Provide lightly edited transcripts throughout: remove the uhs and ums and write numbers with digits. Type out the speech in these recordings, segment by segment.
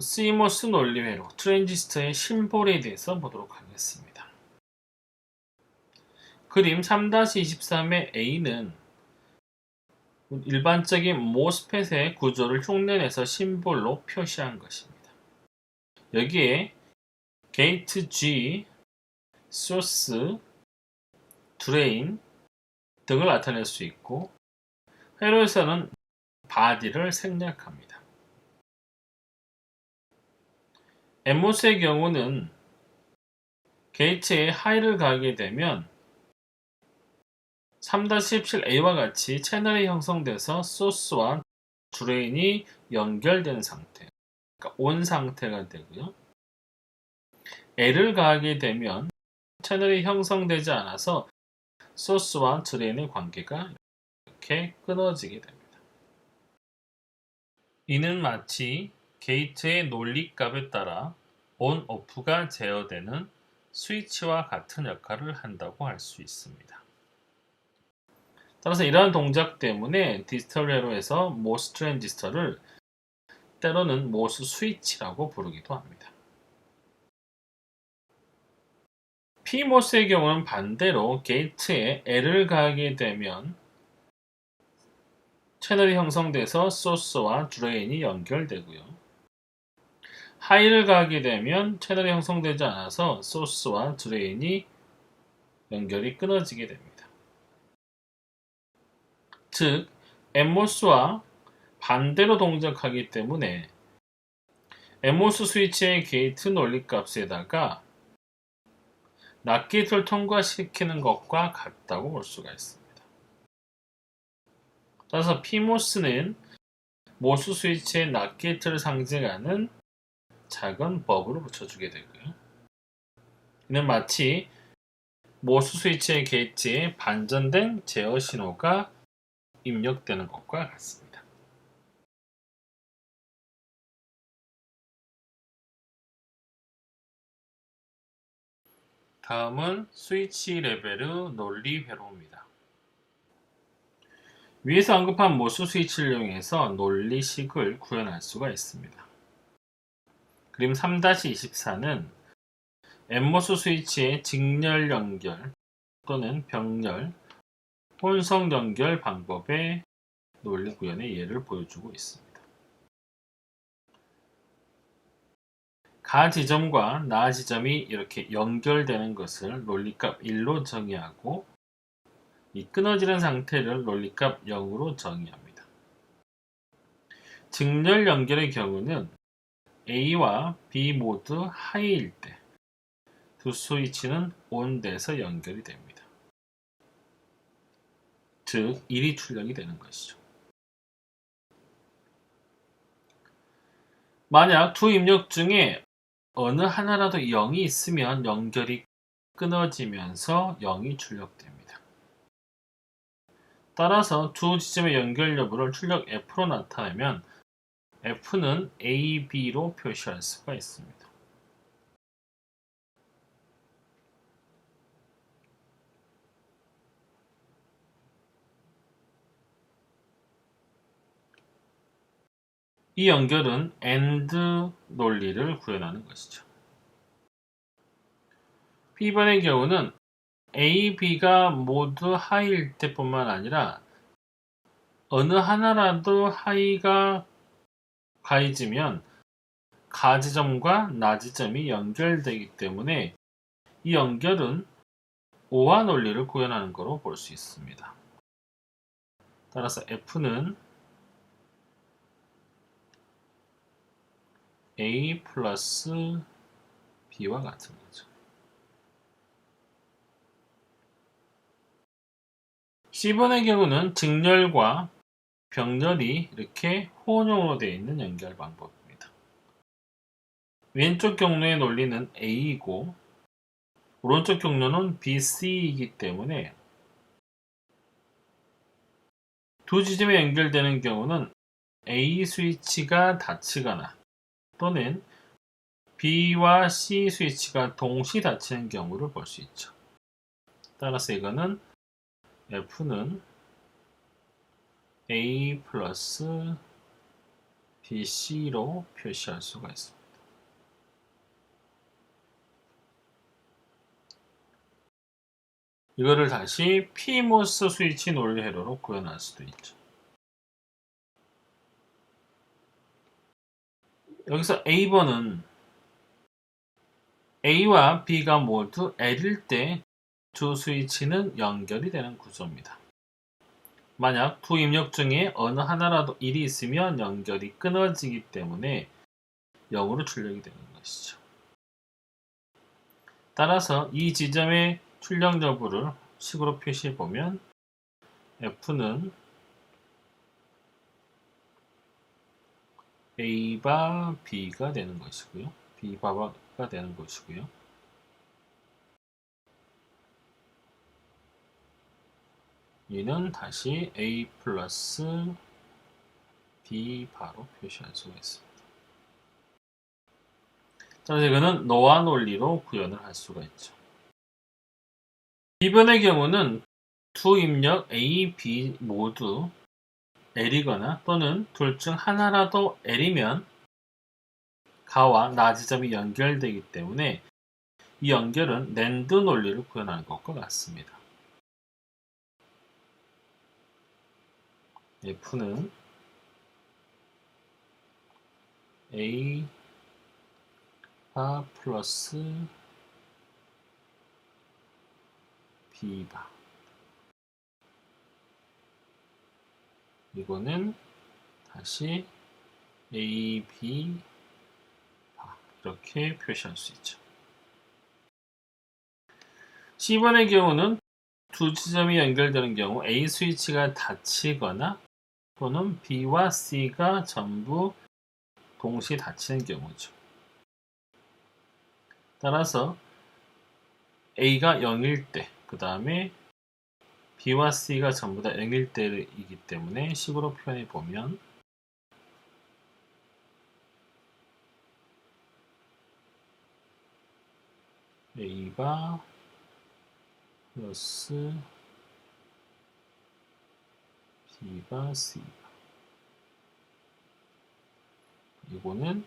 CMOS 논리회로 트랜지스터의 심볼에 대해서 보도록 하겠습니다. 그림 3-23의 A는 일반적인 MOSFET의 구조를 흉내내서 심볼로 표시한 것입니다. 여기에 게이트 G, 소스, 드레인 등을 나타낼 수 있고, 회로에서는 바디를 생략합니다. MOS의 경우는 게이트에 하이를 가하게 되면 3-17A와 같이 채널이 형성돼서 소스와 드레인이 연결된 상태, 그러니까 온 상태가 되고요. L을 가하게 되면 채널이 형성되지 않아서 소스와 드레인의 관계가 이렇게 끊어지게 됩니다. 이는 마치 게이트의 논리값에 따라 온, 오프가 제어되는 스위치와 같은 역할을 한다고 할 수 있습니다. 따라서 이러한 동작 때문에 디지털 회로에서 모스 트랜지스터를 때로는 모스 스위치라고 부르기도 합니다. PMOS의 경우는 반대로 게이트에 L을 가하게 되면 채널이 형성돼서 소스와 드레인이 연결되고요. 하이를 가하게 되면 채널이 형성되지 않아서 소스와 드레인이 연결이 끊어지게 됩니다. 즉, MOS와 반대로 동작하기 때문에 MOS 스위치의 게이트 논리값에다가 낫게이트를 통과시키는 것과 같다고 볼 수가 있습니다. 따라서 PMOS는 모스 스위치의 낫게이트를 상징하는 작은 버블을 붙여주게 되고요. 이는 마치 모스 스위치의 게이트에 반전된 제어 신호가 입력되는 것과 같습니다. 다음은 스위치 레벨의 논리 회로입니다. 위에서 언급한 모스 스위치를 이용해서 논리식을 구현할 수가 있습니다. 그림 3-24는 MOS 스위치의 직렬 연결 또는 병렬, 혼성 연결 방법의 논리 구현의 예를 보여주고 있습니다. 가 지점과 나 지점이 이렇게 연결되는 것을 논리값 1로 정의하고, 이 끊어지는 상태를 논리값 0으로 정의합니다. 직렬 연결의 경우는 A와 B 모두 하이일 때 두 스위치는 온돼서 연결이 됩니다. 즉 1이 출력이 되는 것이죠. 만약 두 입력 중에 어느 하나라도 0이 있으면 연결이 끊어지면서 0이 출력됩니다. 따라서 두 지점의 연결 여부를 출력 F로 나타내면 F는 A, B로 표시할 수가 있습니다. 이 연결은 AND 논리를 구현하는 것이죠. B번의 경우는 A, B가 모두 하이일 때뿐만 아니라 어느 하나라도 하이가 가해지면 가 지점과 나 지점이 연결되기 때문에 이 연결은 오화 논리를 구현하는 것으로 볼 수 있습니다. 따라서 F는 A 플러스 B와 같은 거죠. C번의 경우는 직렬과 병렬이 이렇게 혼용으로 되어 있는 연결 방법입니다. 왼쪽 경로의 논리는 A이고 오른쪽 경로는 BC이기 때문에 두 지점에 연결되는 경우는 A 스위치가 닫히거나 또는 B와 C 스위치가 동시 닫히는 경우를 볼 수 있죠. 따라서 이거는 F는 A 플러스 BC로 표시할 수가 있습니다. 이거를 다시 PMOS 스위치 논리 회로로 구현할 수도 있죠. 여기서 A번은 A와 B가 모두 L일 때 두 스위치는 연결이 되는 구조입니다. 만약 두 입력 중에 어느 하나라도 1이 있으면 연결이 끊어지기 때문에 0으로 출력이 되는 것이죠. 따라서 이 지점의 출력 여부를 식으로 표시해 보면 F는 A바 B가 되는 것이고요. B바가 되는 것이고요. 이는 다시 A 플러스 B바로 표시할 수가 있습니다. 자, 이거는 노아 논리로 구현을 할 수가 있죠. B번의 경우는 두 입력 A, B 모두 L이거나 또는 둘 중 하나라도 L이면 가와 나 지점이 연결되기 때문에 이 연결은 낸드 논리를 구현하는 것과 같습니다. F는 A 바 플러스 B바, 이거는 다시 A, B 바 이렇게 표시할 수 있죠. C번의 경우는 두 지점이 연결되는 경우 A 스위치가 닫히거나 또는 B와 C가 전부 동시에 닫히는 경우죠. 따라서 A가 0일 때, 그 다음에 B와 C가 전부 다 0일 때이기 때문에 식으로 표현해 보면 A바 플러스 B바 C바, 이거는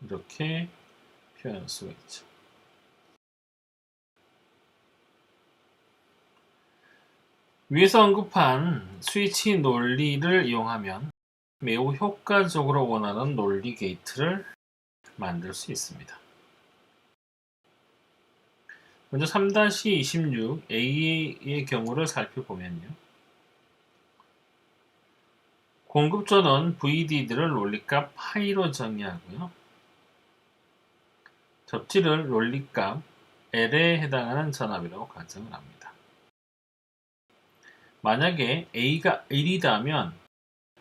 이렇게 표현할 수가 있죠. 위에서 언급한 스위치 논리를 이용하면 매우 효과적으로 원하는 논리 게이트를 만들 수 있습니다. 먼저 3-26A의 경우를 살펴보면요. 공급 전원 VDD를 논리값 파이로 정의하고요. 접지를 논리값 L에 해당하는 전압이라고 가정을 합니다. 만약에 A가 1이다면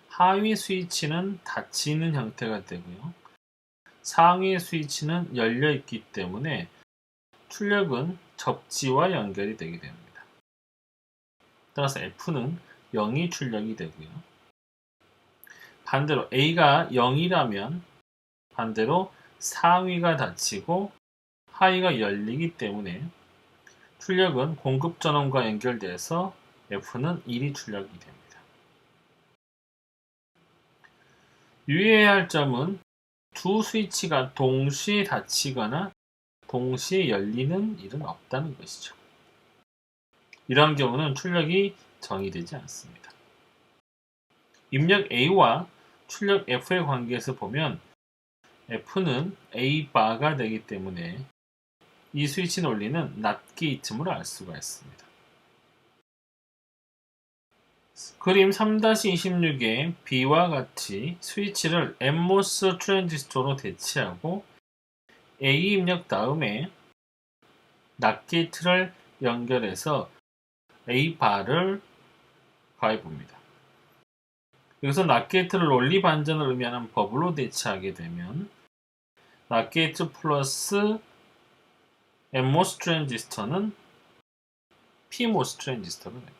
하위 스위치는 닫히는 형태가 되고요. 상위 스위치는 열려 있기 때문에 출력은 접지와 연결이 되게 됩니다. 따라서 F는 0이 출력이 되고요. 반대로 A가 0이라면 반대로 상위가 닫히고 하위가 열리기 때문에 출력은 공급 전원과 연결돼서 F는 1이 출력이 됩니다. 유의해야 할 점은 두 스위치가 동시에 닫히거나 동시에 열리는 일은 없다는 것이죠. 이러한 경우는 출력이 정의되지 않습니다. 입력 A와 출력 F의 관계에서 보면 F는 A바가 되기 때문에 이 스위치 논리는 NOT 게이트임을 알 수가 있습니다. 그림 3-26의 B와 같이 스위치를 NMOS 트랜지스터로 대체하고 A 입력 다음에 NOT 게이트를 연결해서 A바를 가해봅니다. 여기서 NOT 게이트를 논리 반전을 의미하는 버블로 대체하게 되면 NOT 게이트 플러스 NMOS 트랜지스터는 PMOS 트랜지스터가 됩니다.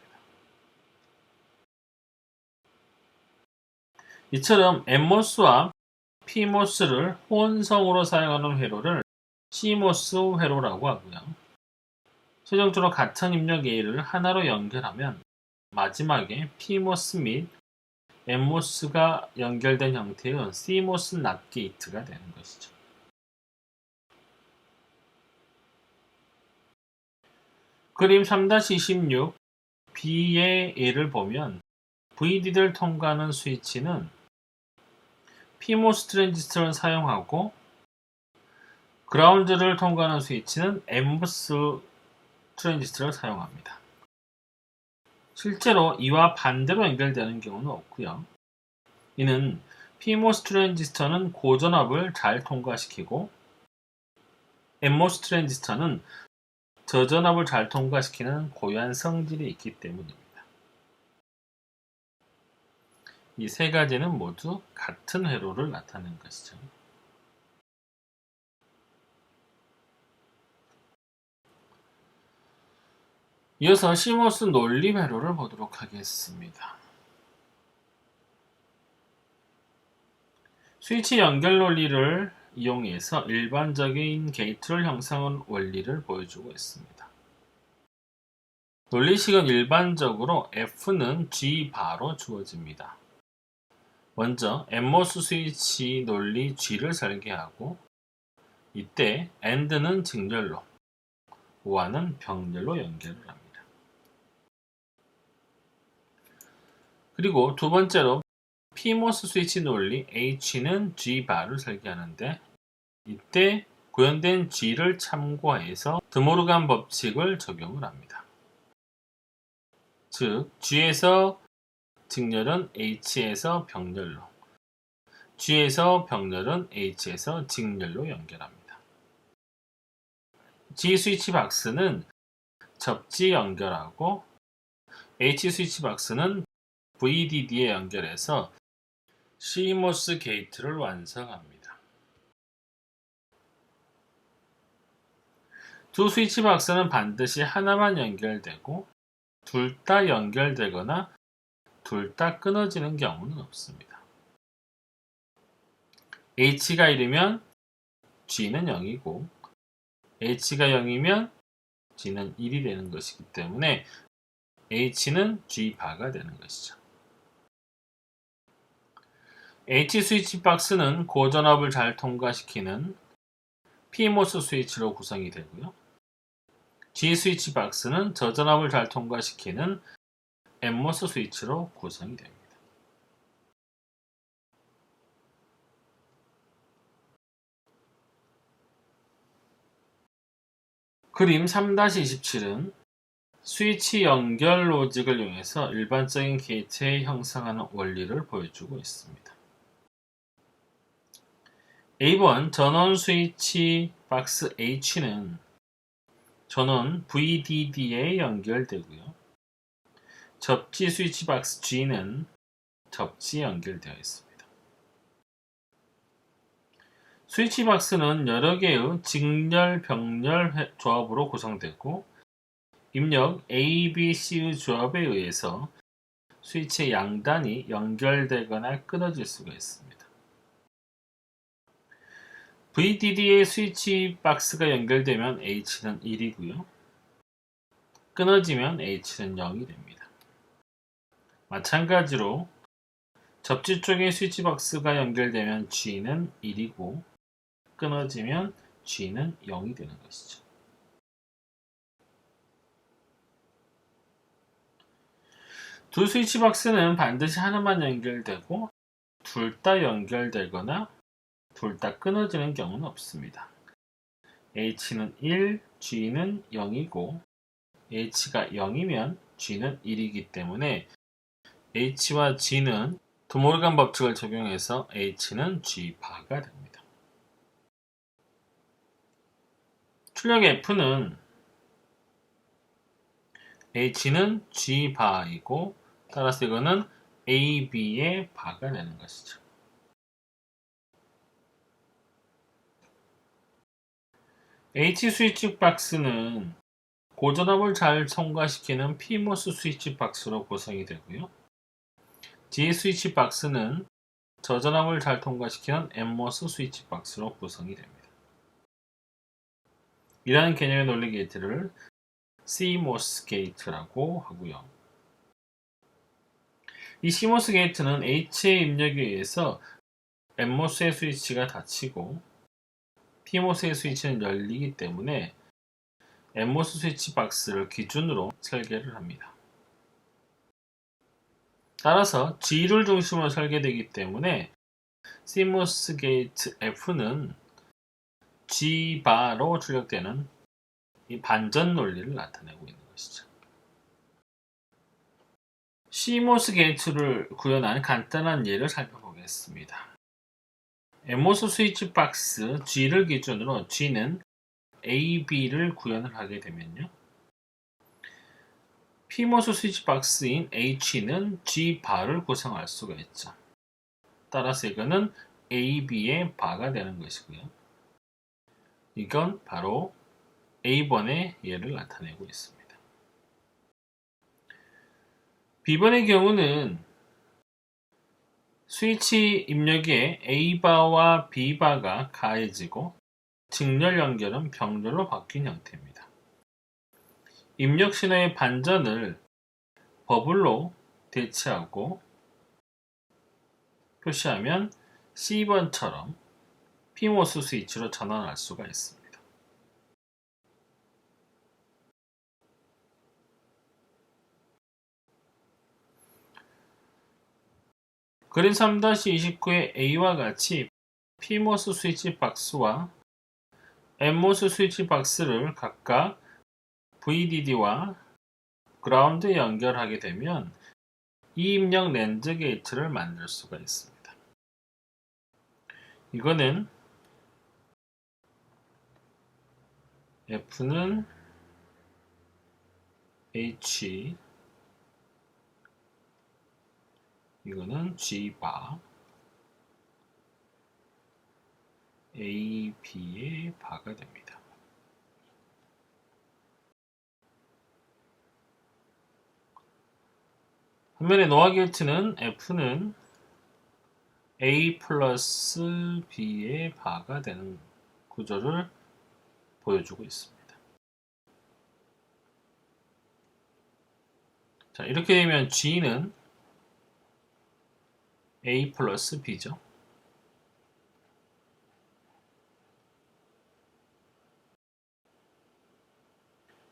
이처럼 NMOS와 PMOS를 혼성으로 사용하는 회로를 CMOS 회로라고 하고요. 최종적으로 같은 입력 A를 하나로 연결하면 마지막에 PMOS 및 NMOS가 연결된 형태의 CMOS NOT 게이트가 되는 것이죠. 그림 3-26 B의 예를 보면 VDD를 통과하는 스위치는 PMOS 트랜지스터를 사용하고 그라운드를 통과하는 스위치는 NMOS 트랜지스터를 사용합니다. 실제로 이와 반대로 연결되는 경우는 없고요. 이는 PMOS 트랜지스터는 고전압을 잘 통과시키고 NMOS 트랜지스터는 저전압을 잘 통과시키는 고유한 성질이 있기 때문입니다. 이 세 가지는 모두 같은 회로를 나타내는 것이죠. 이어서 CMOS 논리 회로를 보도록 하겠습니다. 스위치 연결 논리를 이용해서 일반적인 게이트를 형성한 원리를 보여주고 있습니다. 논리식은 일반적으로 F는 G바로 주어집니다. 먼저 NMOS 스위치 논리 G를 설계하고 이때 AND는 직렬로, OR는 병렬로 연결을 합니다. 그리고 두 번째로 PMOS 스위치 논리 H는 G바를 설계하는데 이때 구현된 G를 참고해서 드모르간 법칙을 적용을 합니다. 즉 G에서 직렬은 H에서 병렬로, G에서 병렬은 H에서 직렬로 연결합니다. G 스위치 박스는 접지 연결하고 H 스위치 박스는 VDD에 연결해서 CMOS 게이트를 완성합니다. 두 스위치 박스는 반드시 하나만 연결되고 둘 다 연결되거나 둘 다 끊어지는 경우는 없습니다. H가 1이면 G는 0이고 H가 0이면 G는 1이 되는 것이기 때문에 H는 G바가 되는 것이죠. H 스위치 박스는 고전압을 잘 통과시키는 PMOS 스위치로 구성이 되고요. G 스위치 박스는 저전압을 잘 통과시키는 NMOS 스위치로 구성이 됩니다. 그림 3-27은 스위치 연결 로직을 이용해서 일반적인 게이트에 형성하는 원리를 보여주고 있습니다. A번 전원 스위치 박스 H는 전원 VDD에 연결되고요. 접지 스위치 박스 G는 접지에 연결되어 있습니다. 스위치 박스는 여러 개의 직렬, 병렬 조합으로 구성되고 입력 A, B, C의 조합에 의해서 스위치의 양단이 연결되거나 끊어질 수가 있습니다. VDD에 스위치 박스가 연결되면 H는 1이고요. 끊어지면 H는 0이 됩니다. 마찬가지로 접지 쪽에 스위치 박스가 연결되면 G는 1이고 끊어지면 G는 0이 되는 것이죠. 두 스위치 박스는 반드시 하나만 연결되고 둘 다 연결되거나 둘 다 끊어지는 경우는 없습니다. H는 1, G는 0이고 H가 0이면 G는 1이기 때문에 H와 G는 드모르간 법칙을 적용해서 H는 G바가 됩니다. 출력 F는 H는 G바이고 따라서 이거는 AB의 바가 되는 것이죠. H 스위치 박스는 고전압을 잘 통과시키는 PMOS 스위치 박스로 구성이 되고요. G 스위치 박스는 저전압을 잘 통과시키는 NMOS 스위치 박스로 구성이 됩니다. 이러한 개념의 논리 게이트를 CMOS 게이트라고 하고요. 이 CMOS 게이트는 H의 입력에 의해서 NMOS의 스위치가 닫히고 PMOS의 스위치는 열리기 때문에 NMOS 스위치 박스를 기준으로 설계를 합니다. 따라서 G를 중심으로 설계되기 때문에 CMOS 게이트 F는 G바로 출력되는 이 반전 논리를 나타내고 있는 것이죠. CMOS 게이트를 구현한 간단한 예를 살펴보겠습니다. NMOS 스위치 박스 G를 기준으로 G는 A, B를 구현을 하게 되면요. PMOS 스위치 박스인 H는 G바를 구성할 수가 있죠. 따라서 이거는 AB의 바가 되는 것이고요. 이건 바로 A번의 예를 나타내고 있습니다. B번의 경우는 스위치 입력에 A바와 B바가 가해지고 직렬 연결은 병렬로 바뀐 형태입니다. 입력 신호의 반전을 버블로 대체하고 표시하면 C번처럼 PMOS 스위치로 전환할 수가 있습니다. 그림 3-29의 A와 같이 PMOS 스위치 박스와 NMOS 스위치 박스를 각각 VDD와 그라운드에 연결하게 되면 이입력 랜드 게이트를 만들 수가 있습니다. 이거는 F는 H, 이거는 G바, A, B의 바가 됩니다. 반면에 노아 게이트는 F는 A 플러스 B의 바가 되는 구조를 보여주고 있습니다. 자, 이렇게 되면 G는 A 플러스 B죠.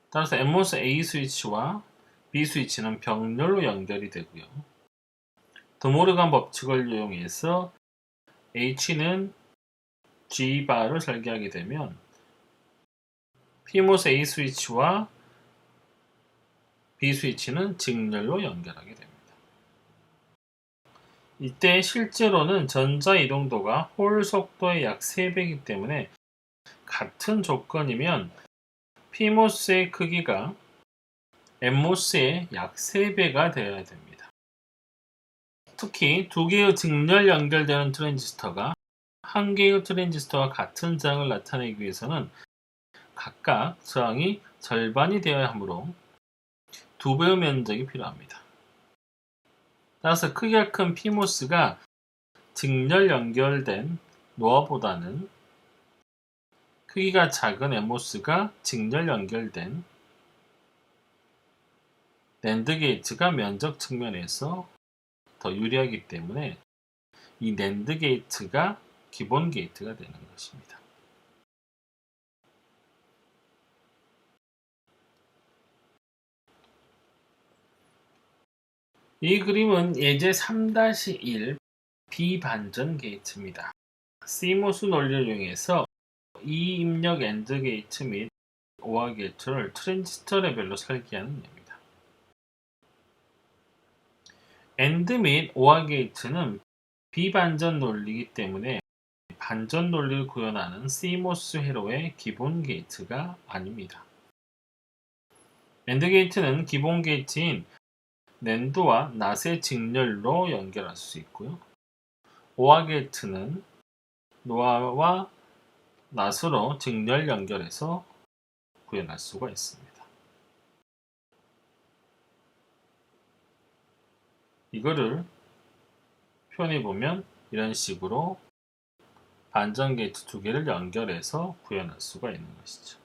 따라서 NMOS A 스위치와 B 스위치는 병렬로 연결이 되고요. 드모르간 법칙을 이용해서 H는 G바를 설계하게 되면 PMOS A 스위치와 B 스위치는 직렬로 연결하게 됩니다. 이때 실제로는 전자 이동도가 홀 속도의 약 3배이기 때문에 같은 조건이면 PMOS의 크기가 NMOS의 약 3배가 되어야 됩니다. 특히 두 개의 직렬 연결되는 트랜지스터가 한 개의 트랜지스터와 같은 저항을 나타내기 위해서는 각각 저항이 절반이 되어야 하므로 2배의 면적이 필요합니다. 따라서 크기가 큰 PMOS가 직렬 연결된 노아보다는 크기가 작은 NMOS가 직렬 연결된 낸드 게이트가 면적 측면에서 더 유리하기 때문에 이 낸드 게이트가 기본 게이트가 되는 것입니다. 이 그림은 예제 3-1 비반전 게이트입니다. CMOS 논리를 이용해서 이 입력 AND 게이트 및 OR 게이트를 트랜지스터 레벨로 설계하는 예입니다. AND 및 OR 게이트는 비반전 논리이기 때문에 반전 논리를 구현하는 CMOS 회로의 기본 게이트가 아닙니다. AND 게이트는 기본 게이트인 낸드와 낫의 직렬로 연결할 수 있고요. OR 게이트는 노아와 낫으로 직렬 연결해서 구현할 수가 있습니다. 이거를 표현해 보면 이런 식으로 반전 게이트 두 개를 연결해서 구현할 수가 있는 것이죠.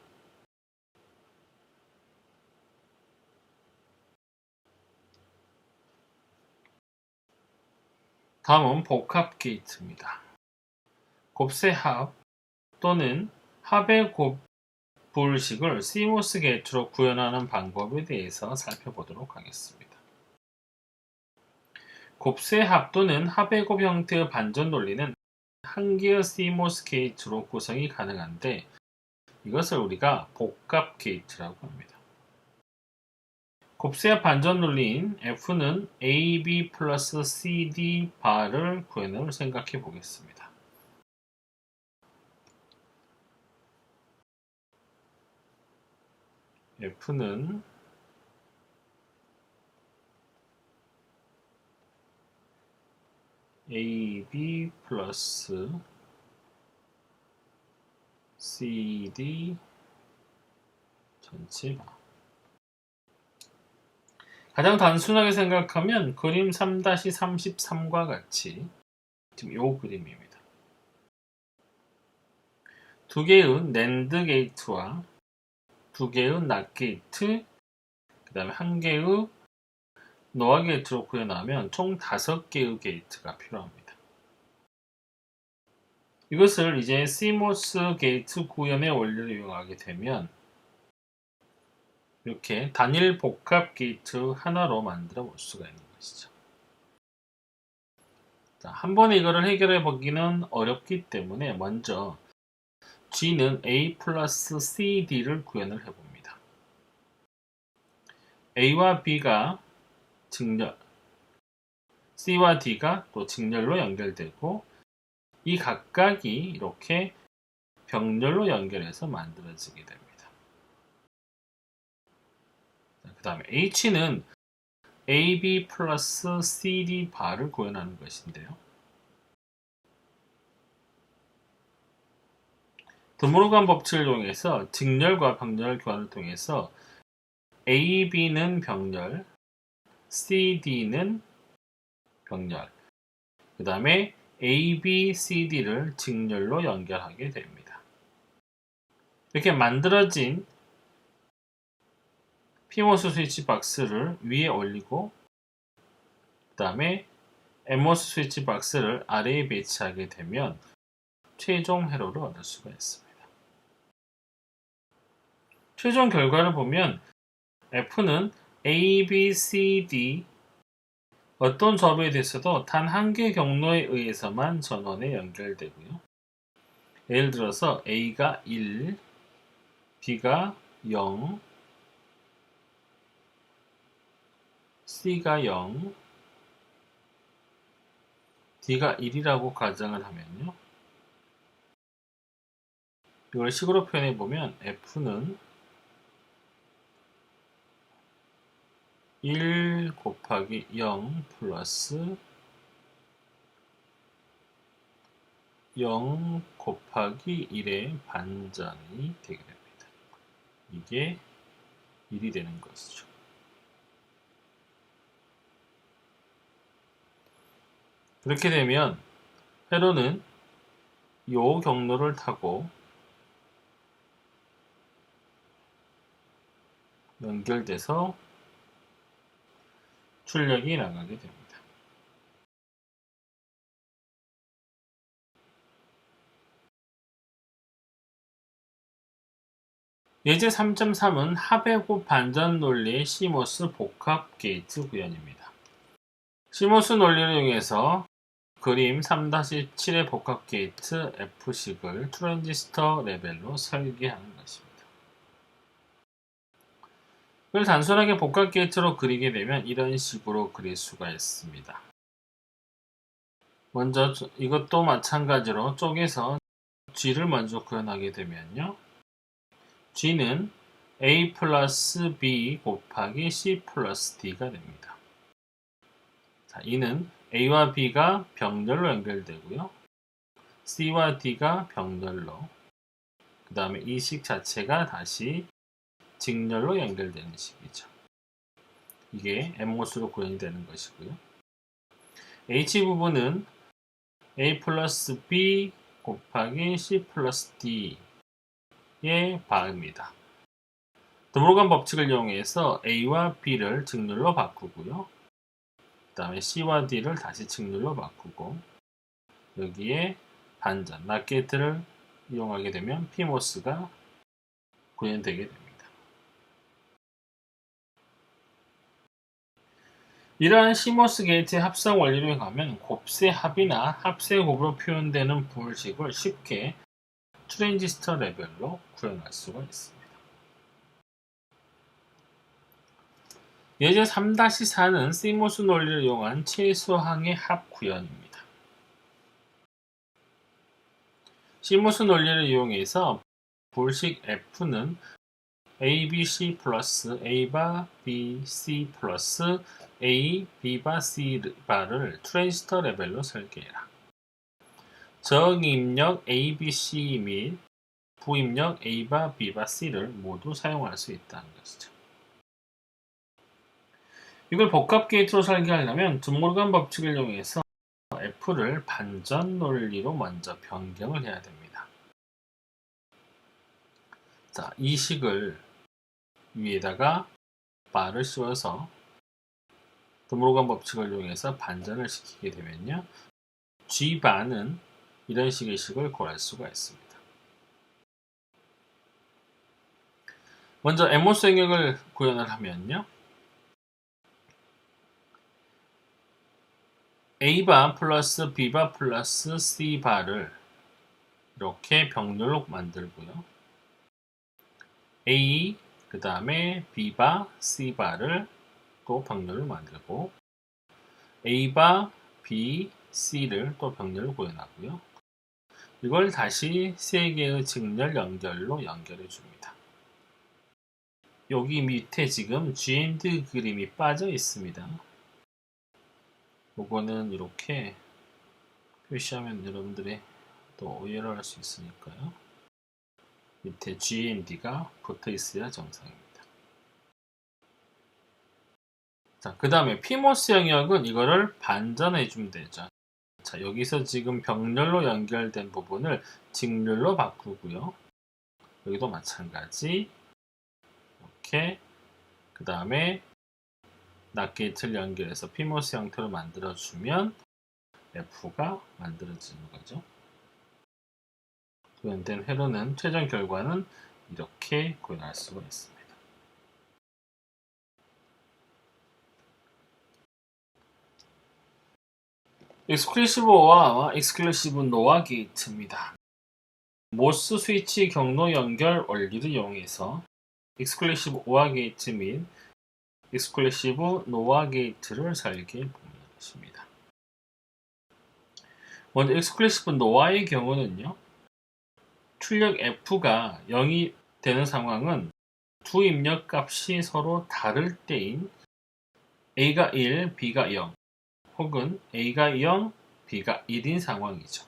다음은 복합 게이트입니다. 곱셈합 또는 합의 곱불식을 CMOS 게이트로 구현하는 방법에 대해서 살펴보도록 하겠습니다. 곱셈합 또는 합의 곱 형태의 반전 논리는 한 개의 CMOS 게이트로 구성이 가능한데 이것을 우리가 복합 게이트라고 합니다. 곱셈합 반전 논리인 F는 AB 플러스 CD 바를 구현을 생각해 보겠습니다. F는 AB 플러스 CD 전체 바. 가장 단순하게 생각하면 그림 3-33과 같이 지금 이 그림입니다. 두 개의 낸드 게이트와 두 개의 낫 게이트, 그 다음에 한 개의 노아 게이트로 구현하면 총 5개의 게이트가 필요합니다. 이것을 이제 CMOS 게이트 구현의 원리를 이용하게 되면 이렇게 단일 복합 게이트 하나로 만들어 볼 수가 있는 것이죠. 자, 한 번에 이거를 해결해 보기는 어렵기 때문에 먼저 G는 A 플러스 CD를 구현을 해봅니다. A와 B가 직렬, C와 D가 또 직렬로 연결되고 이 각각이 이렇게 병렬로 연결해서 만들어지게 됩니다. 그 다음에 H는 AB 플러스 CD 바를 구현하는 것인데요. 드모르간 법칙을 이용해서 직렬과 병렬 교환을 통해서 AB는 병렬, CD는 병렬, 그 다음에 AB, CD를 직렬로 연결하게 됩니다. 이렇게 만들어진 PMOS 스위치 박스를 위에 올리고 그 다음에 NMOS 스위치 박스를 아래에 배치하게 되면 최종 회로를 얻을 수가 있습니다. 최종 결과를 보면 F는 A, B, C, D 어떤 조합에 대해서도 단 한 개 경로에 의해서만 전원에 연결되고요. 예를 들어서 A가 1, B가 0, C가 0, D가 1이라고 가정을 하면요. 이걸 식으로 표현해 보면 F는 1 곱하기 0 플러스 0 곱하기 1의 반전이 되게 됩니다. 이게 1이 되는 것이죠. 그렇게 되면 회로는 이 경로를 타고 연결돼서 출력이 나가게 됩니다. 예제 3.3은 합의 곱 반전 논리의 CMOS 복합 게이트 구현입니다. CMOS 논리를 이용해서 그림 3-7의 복합 게이트 F식을 트랜지스터 레벨로 설계하는 것입니다. 이걸 단순하게 복합 게이트로 그리게 되면 이런 식으로 그릴 수가 있습니다. 먼저 이것도 마찬가지로 쪼개서 G를 먼저 구현하게 되면요. G는 A 플러스 B 곱하기 C 플러스 D가 됩니다. 자, 이는 A와 B가 병렬로 연결되고요. C와 D가 병렬로, 그 다음에 이 식 자체가 다시 직렬로 연결되는 식이죠. 이게 NMOS로 구현이 되는 것이고요. H 부분은 A 플러스 B 곱하기 C 플러스 D의 바입니다. 드모르간 법칙을 이용해서 A와 B를 직렬로 바꾸고요. 그 다음에 C와 D를 다시 직률로 바꾸고 여기에 반전, 낫게이트를 이용하게 되면 PMOS가 구현되게 됩니다. 이러한 CMOS 게이트의 합성 원리를 가면 곱세 합이나 합세 곱으로 표현되는 불식을 쉽게 트랜지스터 레벨로 구현할 수가 있습니다. 예제 3-4는 CMOS 논리를 이용한 최소항의 합 구현입니다. CMOS 논리를 이용해서 불식 F는 ABC 플러스 A바 BC 플러스 A, B바 C바를 트랜지스터 레벨로 설계해라. 저응입력 ABC 및 부입력 A바 B바 C를 모두 사용할 수 있다는 것이죠. 이걸 복합 게이트로 설계하려면 드모르간 법칙을 이용해서 F를 반전 논리로 먼저 변경을 해야 됩니다. 자, 이 식을 위에다가 바를 씌워서 드모르간 법칙을 이용해서 반전을 시키게 되면요, G바는 이런 식의 식을 구할 수가 있습니다. 먼저 MOS 영역을 구현을 하면요, A바 플러스 B바 플러스 C바를 이렇게 병렬로 만들고요, A, 그 다음에 B바, C바를 또 병렬로 만들고 A바, B, C를 또 병렬로 구현하고요. 이걸 다시 세 개의 직렬 연결로 연결해 줍니다. 여기 밑에 지금 GND 그림이 빠져 있습니다. 이거는 이렇게 표시하면 여러분들이 또 오해를 할 수 있으니까요. 밑에 GND가 붙어 있어야 정상입니다. 자, 그 다음에 PMOS 영역은 이거를 반전해 주면 되죠. 자, 여기서 지금 병렬로 연결된 부분을 직렬로 바꾸고요. 여기도 마찬가지. 이렇게 그 다음에 낫게이트를 연결해서 PMOS 형태로 만들어주면 F가 만들어지는 거죠. 구현된 회로는 최종 결과는 이렇게 구현할 수가 있습니다. 익스클루시브 OR와 익스클루시브 NOR 게이트입니다. 모스 스위치 경로 연결 원리를 이용해서 익스클루시브 OR 게이트 및 익스클루시브 NOR 게이트를 설계해 보는 것입니다. 먼저 익스클루시브 NOR의 경우는요, 출력 F가 0이 되는 상황은 두 입력 값이 서로 다를 때인 A가 1, B가 0 혹은 A가 0, B가 1인 상황이죠.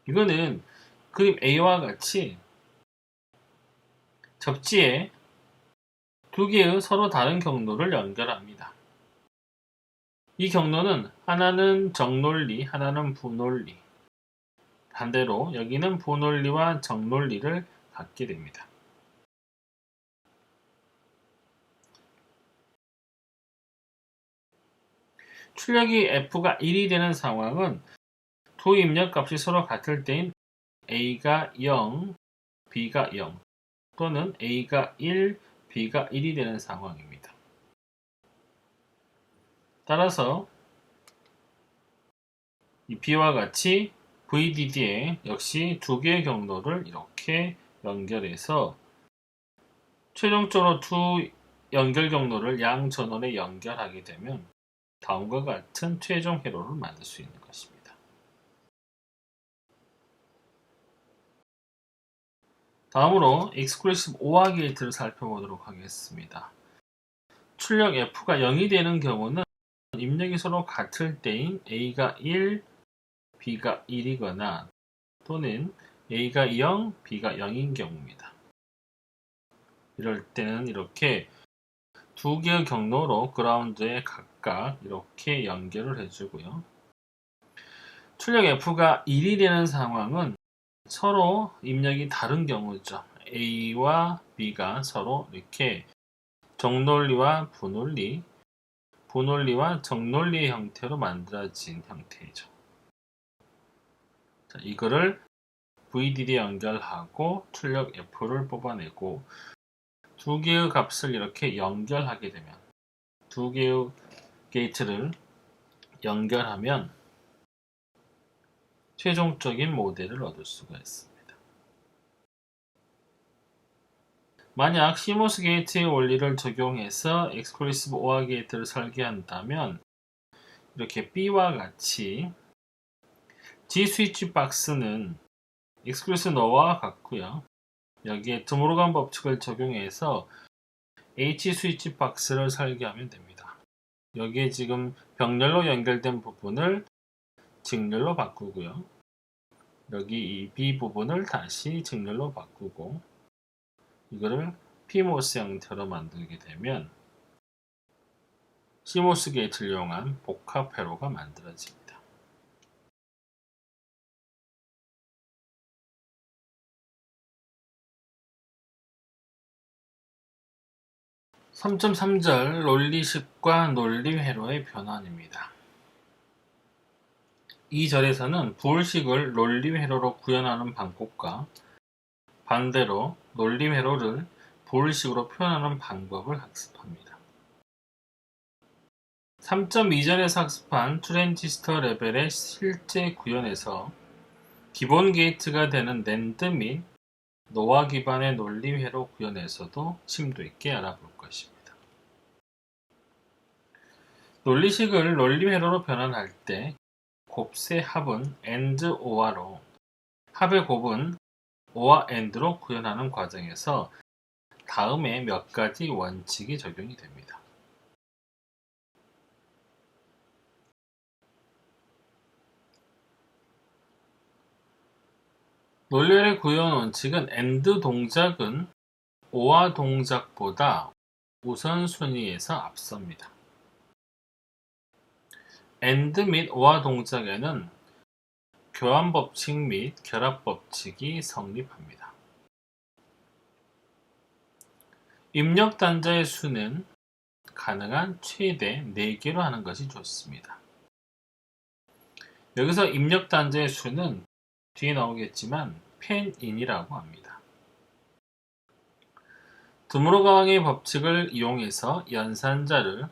이거는 그림 A와 같이 접지에 두 개의 서로 다른 경로를 연결합니다. 이 경로는 하나는 정논리, 하나는 부논리. 반대로 여기는 부논리와 정논리를 갖게 됩니다. 출력이 F가 1이 되는 상황은 두 입력값이 서로 같을 때인 A가 0, B가 0 또는 A가 1, B가 1이 되는 상황입니다. 따라서 이 B와 같이 VDD에 역시 두 개의 경로를 이렇게 연결해서 최종적으로 두 연결 경로를 양 전원에 연결하게 되면 다음과 같은 최종 회로를 만들 수 있는 것입니다. 다음으로 익스클루시브 OR 게이트를 살펴보도록 하겠습니다. 출력 F가 0이 되는 경우는 입력이 서로 같을 때인 A가 1, B가 1이거나 또는 A가 0, B가 0인 경우입니다. 이럴 때는 이렇게 두 개의 경로로 그라운드에 각각 이렇게 연결을 해주고요. 출력 F가 1이 되는 상황은 서로 입력이 다른 경우죠. A와 B가 서로 이렇게 정논리와 부논리, 분원리와 정논리의 형태로 만들어진 형태이죠. 자, 이거를 VDD 연결하고 출력 F를 뽑아내고 두 개의 값을 이렇게 연결하게 되면 두 개의 게이트를 연결하면 최종적인 모델을 얻을 수가 있습니다. 만약 CMOS 게이트의 원리를 적용해서 엑스클루시브 OR 게이트를 설계한다면 이렇게 B와 같이 G 스위치 박스는 엑스클루시브 NOR와 같고요. 여기에 드모르간 법칙을 적용해서 H 스위치 박스를 설계하면 됩니다. 여기에 지금 병렬로 연결된 부분을 직렬로 바꾸고요. 여기 이 B 부분을 다시 직렬로 바꾸고 이거를 PMOS 형태로 만들게 되면 CMOS 게이트를 이용한 복합 회로가 만들어집니다. 3.3절 논리식과 논리회로의 변환입니다. 이 절에서는 부울식을 논리회로로 구현하는 방법과 반대로 논리회로를 부울식으로 표현하는 방법을 학습합니다. 3.2절에서 학습한 트랜지스터 레벨의 실제 구현에서 기본 게이트가 되는 낸드 및 노화 기반의 논리회로 구현에서도 심도 있게 알아볼 것입니다. 논리식을 논리회로로 변환할 때 곱세 합은 AND OR로 합의 곱은 OR AND로 구현하는 과정에서 다음에 몇 가지 원칙이 적용이 됩니다. 논리회로의 구현 원칙은 AND 동작은 OR 동작보다 우선순위에서 앞섭니다. AND 및 OR 동작에는 교환법칙 및 결합법칙이 성립합니다. 입력 단자의 수는 가능한 최대 4개로 하는 것이 좋습니다. 여기서 입력 단자의 수는 뒤에 나오겠지만 펜인이라고 합니다. 드모르간의 법칙을 이용해서 연산자를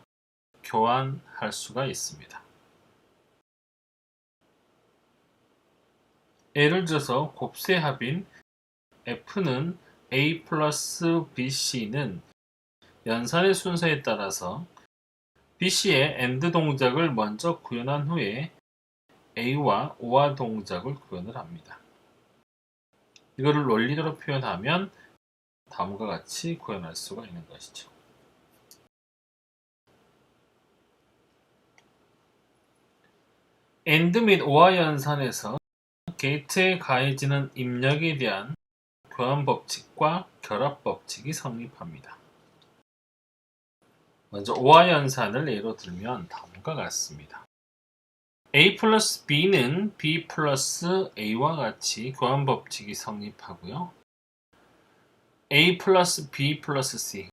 교환할 수가 있습니다. 예를 들어서 곱세 합인 F는 A 플러스 BC는 연산의 순서에 따라서 BC의 AND 동작을 먼저 구현한 후에 A와 OR 동작을 구현을 합니다. 이거를 논리대로 표현하면 다음과 같이 구현할 수가 있는 것이죠. AND 및 OR 연산에서 게이트에 가해지는 입력에 대한 교환법칙과 결합법칙이 성립합니다. 먼저 OR 연산을 예로 들면 다음과 같습니다. A 플러스 B는 B 플러스 A와 같이 교환법칙이 성립하고요. A 플러스 B 플러스 C,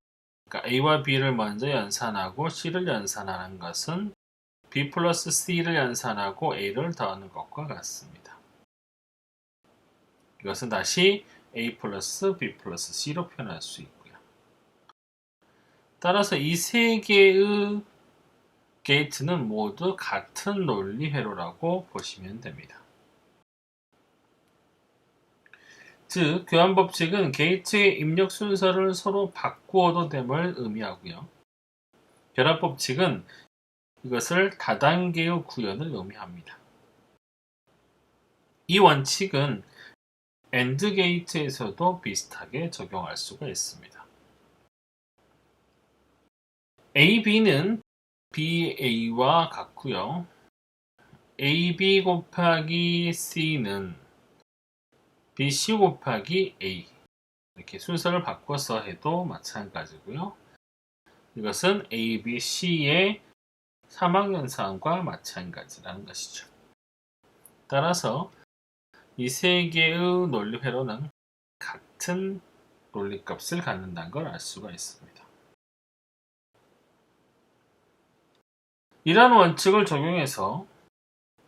그러니까 A와 B를 먼저 연산하고 C를 연산하는 것은 B 플러스 C를 연산하고 A를 더하는 것과 같습니다. 이것은 다시 A 플러스 B 플러스 C로 표현할 수 있고요. 따라서 이 세 개의 게이트는 모두 같은 논리 회로라고 보시면 됩니다. 즉, 교환법칙은 게이트의 입력 순서를 서로 바꾸어도 됨을 의미하고요. 결합법칙은 이것을 다단계의 구현을 의미합니다. 이 원칙은 AND 게이트에서도 비슷하게 적용할 수가 있습니다. AB는 BA와 같고요. AB 곱하기 C는 BC 곱하기 A, 이렇게 순서를 바꿔서 해도 마찬가지고요. 이것은 A, B, C의 사막연산과 마찬가지라는 것이죠. 따라서 이 세 개의 논리회로는 같은 논리값을 갖는다는 걸 알 수가 있습니다. 이러한 원칙을 적용해서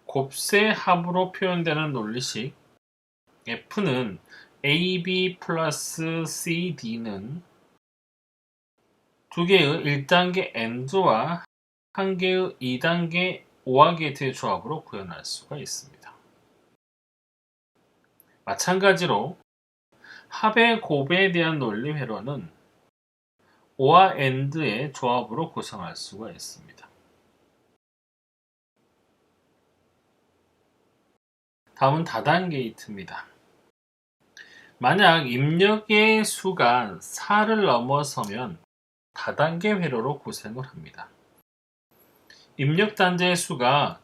곱세 합으로 표현되는 논리식 F는 AB 플러스 CD는 두 개의 1단계 AND와 한 개의 2단계 OR 게이트의 조합으로 구현할 수가 있습니다. 마찬가지로 합의 곱에 대한 논리 회로는 OR AND의 조합으로 구성할 수가 있습니다. 다음은 다단 게이트입니다. 만약 입력의 수가 4를 넘어서면 다단계 회로로 구성을 합니다. 입력 단자의 수가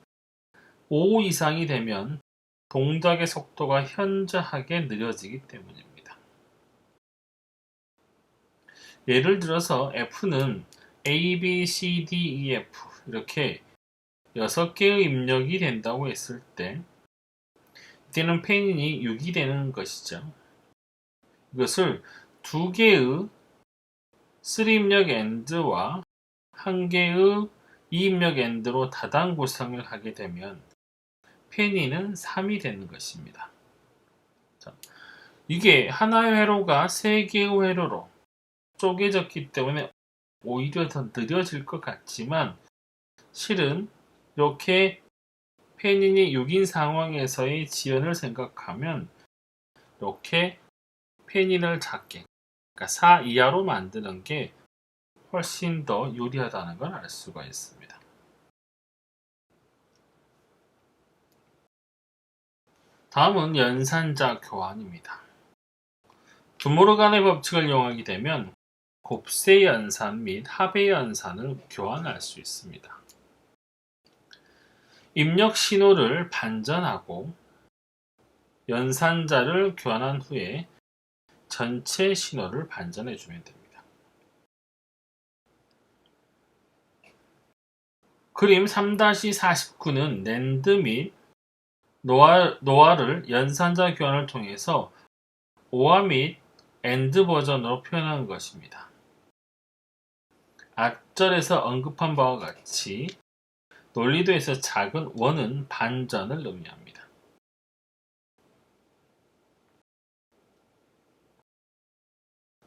5 이상이 되면 동작의 속도가 현저하게 느려지기 때문입니다. 예를 들어서 F는 A, B, C, D, E, F 이렇게 6개의 입력이 된다고 했을 때 이때는 페인이 6이 되는 것이죠. 이것을 2개의 3입력 AND와 1개의 2입력 AND로 다단 구성을 하게 되면 페니는 3이 되는 것입니다. 자, 이게 하나의 회로가 3개의 회로로 쪼개졌기 때문에 오히려 더 느려질 것 같지만 실은 이렇게 페닌이 6인 상황에서의 지연을 생각하면 이렇게 페닌을 작게 그러니까 4 이하로 만드는 게 훨씬 더 유리하다는 걸 알 수가 있습니다. 다음은 연산자 교환입니다. 드모르간의 법칙을 이용하게 되면 곱세 연산 및 합의 연산을 교환할 수 있습니다. 입력 신호를 반전하고 연산자를 교환한 후에 전체 신호를 반전해 주면 됩니다. 그림 3-49는 낸드 및 노아를 연산자 교환을 통해서 OR 및 AND 버전으로 표현한 것입니다. 앞절에서 언급한 바와 같이 논리도에서 작은 원은 반전을 의미합니다.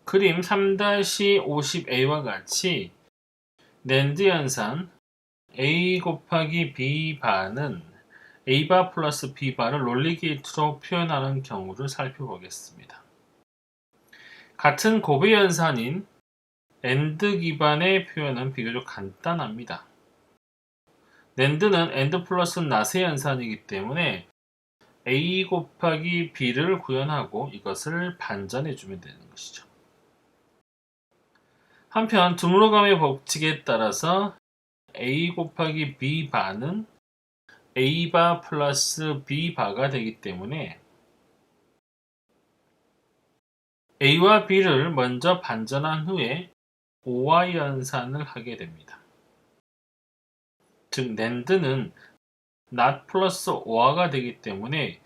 그림 3-50a와 같이 낸드 연산 a 곱하기 b 바는 a 바 플러스 b 바를 논리 게이트로 표현하는 경우를 살펴보겠습니다. 같은 곱의 연산인 AND 기반의 표현은 비교적 간단합니다. 낸드는 AND 플러스 낫의 연산이기 때문에 a 곱하기 b를 구현하고 이것을 반전해주면 되는 것이죠. 한편 드모르간의 법칙에 따라서 a 곱하기 b 바는 a 바 플러스 b 바가 되기 때문에 a와 b를 먼저 반전한 후에 OR 연산을 하게 됩니다. 즉 낸드는 not 플러스 OR가 되기 때문에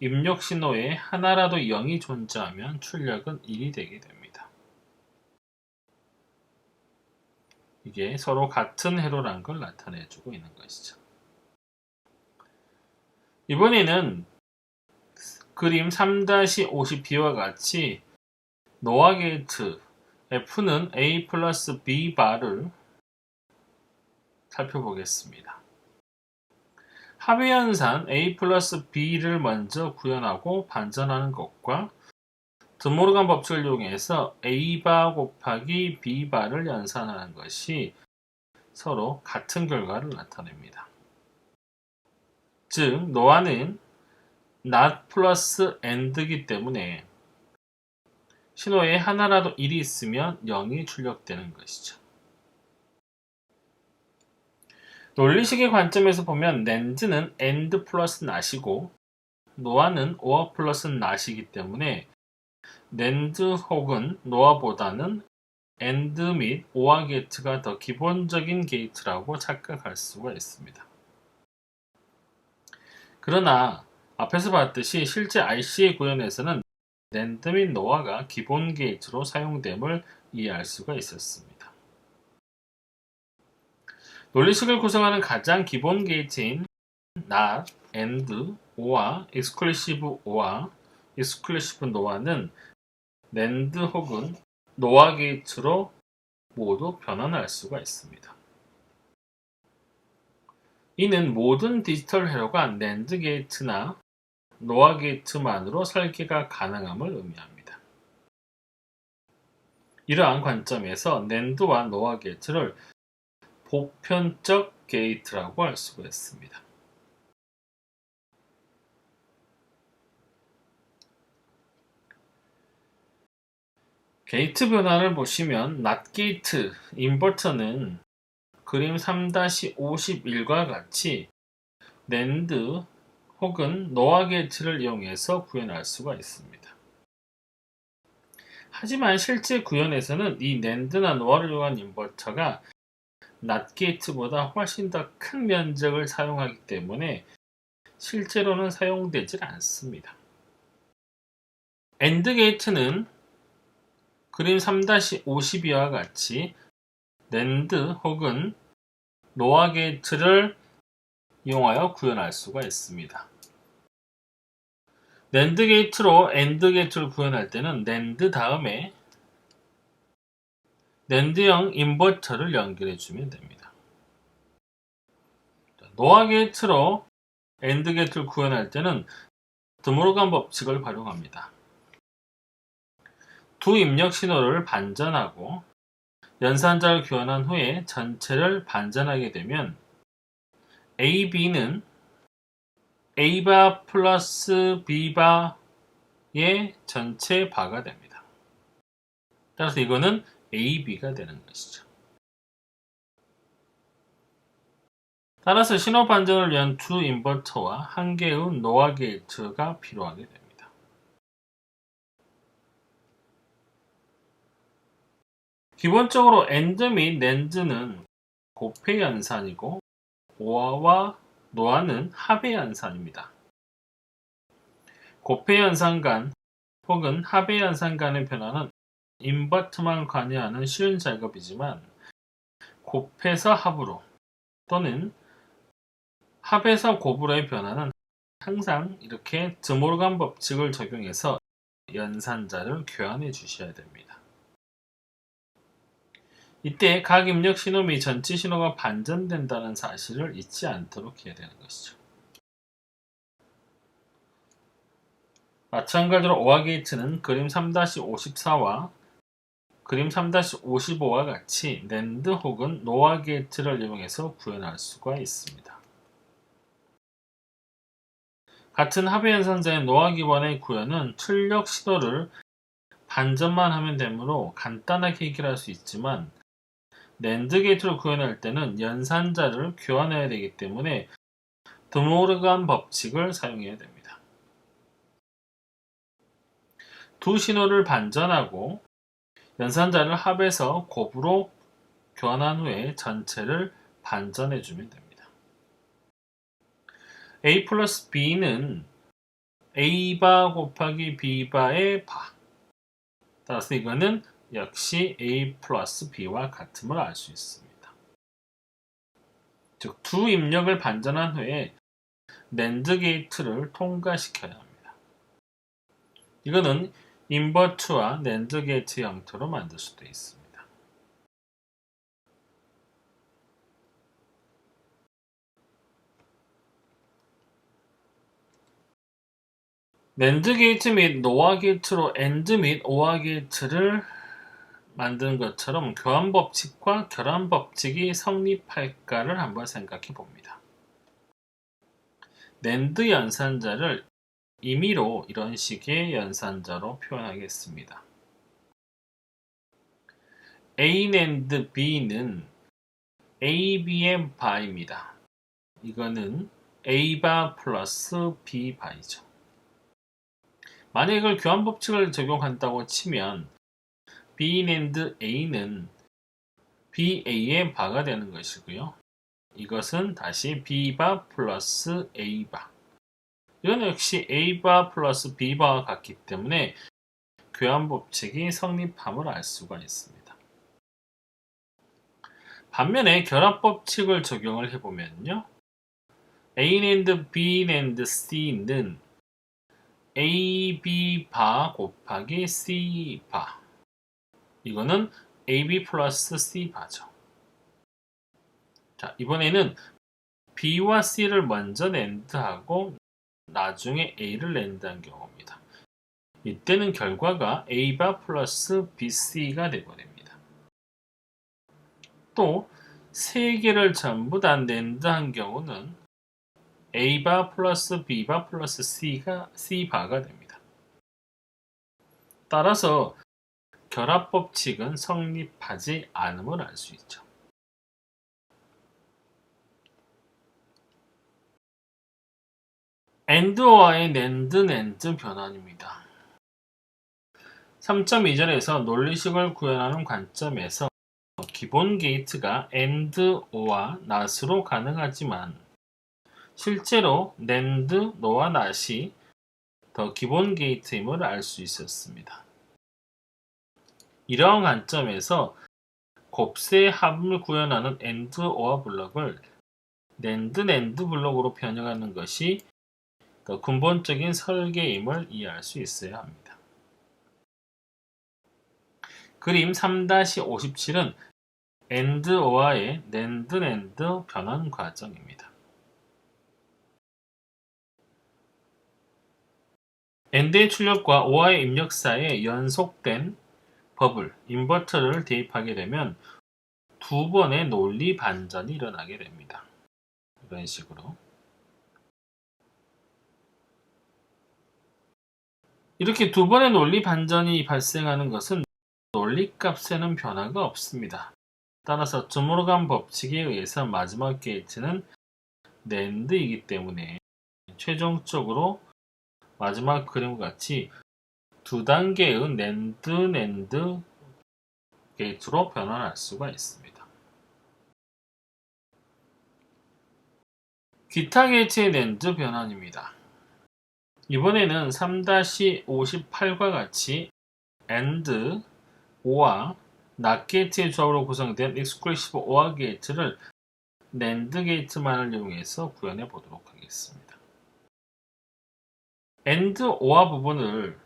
입력 신호에 하나라도 0이 존재하면 출력은 1이 되게 됩니다. 이게 서로 같은 회로란 걸 나타내주고 있는 것이죠. 이번에는 그림 3-50b와 같이 노아 게이트 F는 A 플러스 B 바를 살펴보겠습니다. 합의 연산 A 플러스 B를 먼저 구현하고 반전하는 것과 드모르간 법칙을 이용해서 A 바 곱하기 B 바를 연산하는 것이 서로 같은 결과를 나타냅니다. 즉 노아는 not 플러스 and이기 때문에 신호에 하나라도 1이 있으면 0이 출력되는 것이죠. 논리식의 관점에서 보면 낸드는 AND 플러스 not이고 노아는 OR 플러스 not이기 때문에 낸드 혹은 노아보다는 AND 및 OR 게이트가 더 기본적인 게이트라고 착각할 수가 있습니다. 그러나 앞에서 봤듯이 실제 IC의 구현에서는 낸드 및 노아가 기본 게이트로 사용됨을 이해할 수가 있었습니다. 논리식을 구성하는 가장 기본 게이트인 not, and, or와 exclusive or와 exclusive no와는 NAND 혹은 NOR 게이트로 모두 변환할 수가 있습니다. 이는 모든 디지털 회로가 NAND 게이트나 NOR 게이트만으로 설계가 가능함을 의미합니다. 이러한 관점에서 NAND와 NOR 게이트를 보편적 게이트라고 할 수가 있습니다. 게이트 변환을 보시면 NOT 게이트, 인버터는 그림 3-51과 같이 NAND 혹은 NOR 게이트를 이용해서 구현할 수가 있습니다. 하지만 실제 구현에서는 이 NAND나 NOR를 이용한 인버터가 NOT 게이트보다 훨씬 더 큰 면적을 사용하기 때문에 실제로는 사용되질 않습니다. AND 게이트는 그림 3-52와 같이 NAND 혹은 NOR 게이트를 이용하여 구현할 수가 있습니다. NAND 게이트로 AND 게이트를 구현할 때는 NAND 다음에 NAND형 인버터를 연결해 주면 됩니다. NOR 게이트로 AND 게이트를 구현할 때는 드모르간 법칙을 활용합니다. 두 입력 신호를 반전하고 연산자를 교환한 후에 전체를 반전하게 되면 AB는 A바 플러스 B바의 전체 바가 됩니다. 따라서 이거는 AB가 되는 것이죠. 따라서 신호 반전을 위한 두 인버터와 한 개의 NOR 게이트가 필요하게 됩니다. 기본적으로 AND 및 NAND는 곱해 연산이고 OR와 NOR는 합의 연산입니다. 곱해 연산 간 혹은 합의 연산 간의 변화는 인버터만 관여하는 쉬운 작업이지만 곱해서 합으로 또는 합에서 곱으로의 변화는 항상 이렇게 드모르간 법칙을 적용해서 연산자를 교환해 주셔야 됩니다. 이때 각 입력 신호 및 전체 신호가 반전된다는 사실을 잊지 않도록 해야 되는 것이죠. 마찬가지로 OR 게이트는 그림 3-54와 그림 3-55와 같이 NAND 혹은 NOR 게이트를 이용해서 구현할 수가 있습니다. 같은 합의 연산자의 NOR 기반의 구현은 출력 신호를 반전만 하면 되므로 간단하게 해결할 수 있지만 NAND 게이트를 구현할 때는 연산자를 교환해야 되기 때문에 드모르간 법칙을 사용해야 됩니다. 두 신호를 반전하고 연산자를 합해서 곱으로 교환한 후에 전체를 반전해 주면 됩니다. A 플러스 B는 A바 곱하기 B바의 바. 따라서 이거는 역시 A 플러스 B와 같음을 알 수 있습니다. 즉, 두 입력을 반전한 후에 NAND 게이트를 통과시켜야 합니다. 이거는 인버터와 NAND 게이트 형태로 만들 수도 있습니다. NAND 게이트 및 NOR 게이트로 AND 및 OR 게이트를 만드는 것처럼 교환 법칙과 결합 법칙이 성립할까를 한번 생각해 봅니다. NAND 연산자를 임의로 이런 식의 연산자로 표현하겠습니다. A NAND B는 AB의 바입니다. 이거는 A바 플러스 B바이죠. 만약 이걸 교환 법칙을 적용한다고 치면 B NAND A는 BA의 바가 되는 것이고요. 이것은 다시 B바 플러스 A바. 이건 역시 A바 플러스 B바와 같기 때문에 교환 법칙이 성립함을 알 수가 있습니다. 반면에 결합법칙을 적용을 해보면요. A 낸드 B 낸드 C는 AB 바 곱하기 C 바. 이거는 AB 플러스 C 바죠. 자, 이번에는 B와 C를 먼저 낸드하고 나중에 A를 낸드한 경우입니다. 이때는 결과가 A바 플러스 BC가 되버립니다. 또 세 개를 전부 다 낸드한 경우는 A바 플러스 B바 플러스 C바가 됩니다. 따라서 결합법칙은 성립하지 않음을 알 수 있죠. AND와의 낸드 변환입니다. 3.2절에서 논리식을 구현하는 관점에서 기본 게이트가 AND, O와 NOT으로 가능하지만 실제로 NAND, NO와 NOT이 더 기본 게이트임을 알 수 있었습니다. 이러한 관점에서 곱셈 합을 구현하는 AND, O와 블록을 NAND 블록으로 변형하는 것이 더 근본적인 설계임을 이해할 수 있어야 합니다. 그림 3-57은 AND, O와의 NAND 변환 과정입니다. AND의 출력과 O와의 입력 사이에 연속된 버블, 인버터를 대입하게 되면 두 번의 논리 반전이 일어나게 됩니다. 이런 식으로. 이렇게 두 번의 논리 반전이 발생하는 것은 논리값에는 변화가 없습니다. 따라서 드모르간 법칙에 의해서 마지막 게이트는 NAND이기 때문에 최종적으로 마지막 그림과 같이 두 단계의 NAND 게이트로 변환할 수가 있습니다. 기타 게이트의 NAND 변환입니다. 이번에는 3-58과 같이 AND, O와 NOT 게이트의 조합으로 구성된 exclusive OR 게이트를 NAND 게이트만을 이용해서 구현해 보도록 하겠습니다. AND, OR 부분을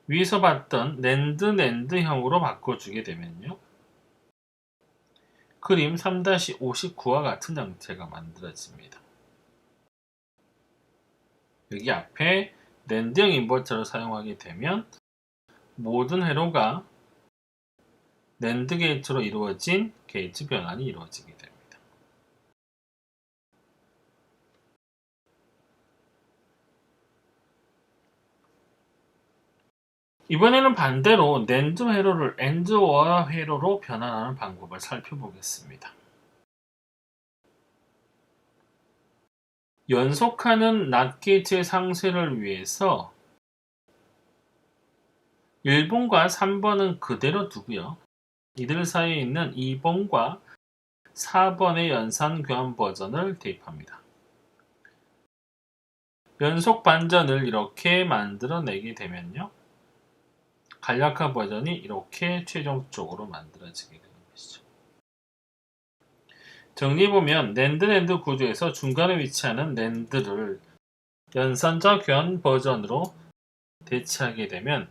위에서 봤던 NAND형으로 바꿔주게 되면요. 그림 3-59와 같은 형태가 만들어집니다. 여기 앞에 NAND형 인버터를 사용하게 되면 모든 회로가 NAND 게이트로 이루어진 게이트 변환이 이루어지게 됩니다. 이번에는 반대로 NAND 회로를 AND OR 회로로 변환하는 방법을 살펴보겠습니다. 연속하는 NOT 게이트의 상쇄를 위해서 1번과 3번은 그대로 두고요. 이들 사이에 있는 2번과 4번의 연산 교환 버전을 대입합니다. 연속 반전을 이렇게 만들어내게 되면요. 간략화 버전이 이렇게 최종적으로 만들어지게 되는 것이죠. 정리해보면 NAND 구조에서 중간에 위치하는 NAND를 연산자 교환 버전으로 대체하게 되면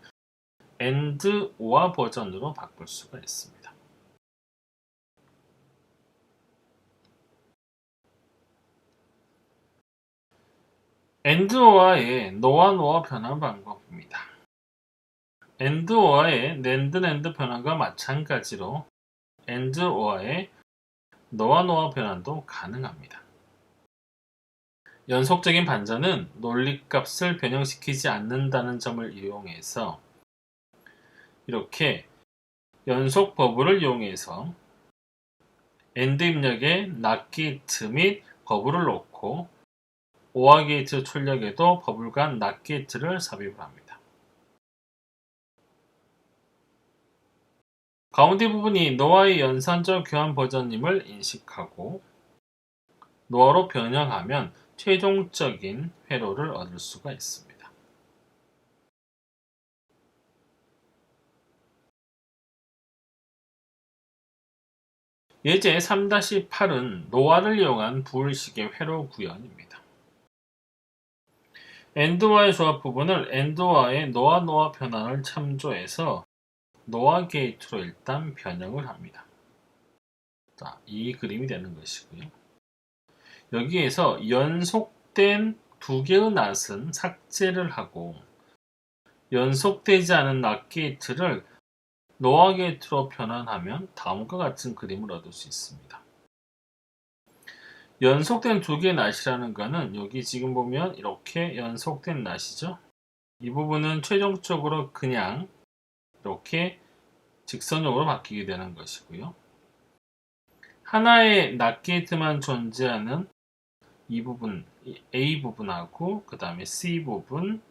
AND OR 버전으로 바꿀 수가 있습니다. AND OR의 NO와 NO와 변환 방법입니다. AND OR의 NAND 변환과 마찬가지로 AND OR의 NO와 NO와 변환도 가능합니다. 연속적인 반전은 논리값을 변형시키지 않는다는 점을 이용해서 이렇게 연속 버블을 이용해서 AND 입력에 NOT 게이트 및 버블을 넣고 OR 게이트 출력에도 버블과 NOT 게이트를 삽입을 합니다. 가운데 부분이 노아의 연산적 교환 버전임을 인식하고 노아로 변형하면 최종적인 회로를 얻을 수가 있습니다. 예제 3-8은 노화를 이용한 부울식의 회로 구현입니다. AND와의 조합 부분을 AND와의 노화 변환을 참조해서 노화 게이트로 일단 변형을 합니다. 자, 이 그림이 되는 것이고요. 여기에서 연속된 두 개의 낫은 삭제를 하고 연속되지 않은 낫 게이트를 노화 게이트로 변환하면 다음과 같은 그림을 얻을 수 있습니다. 연속된 두 개의 낫이라는 것은 여기 지금 보면 이렇게 연속된 낫이죠. 이 부분은 최종적으로 그냥 이렇게 직선적으로 바뀌게 되는 것이고요. 하나의 낫 게이트만 존재하는 이 부분, A 부분하고 그 다음에 C 부분,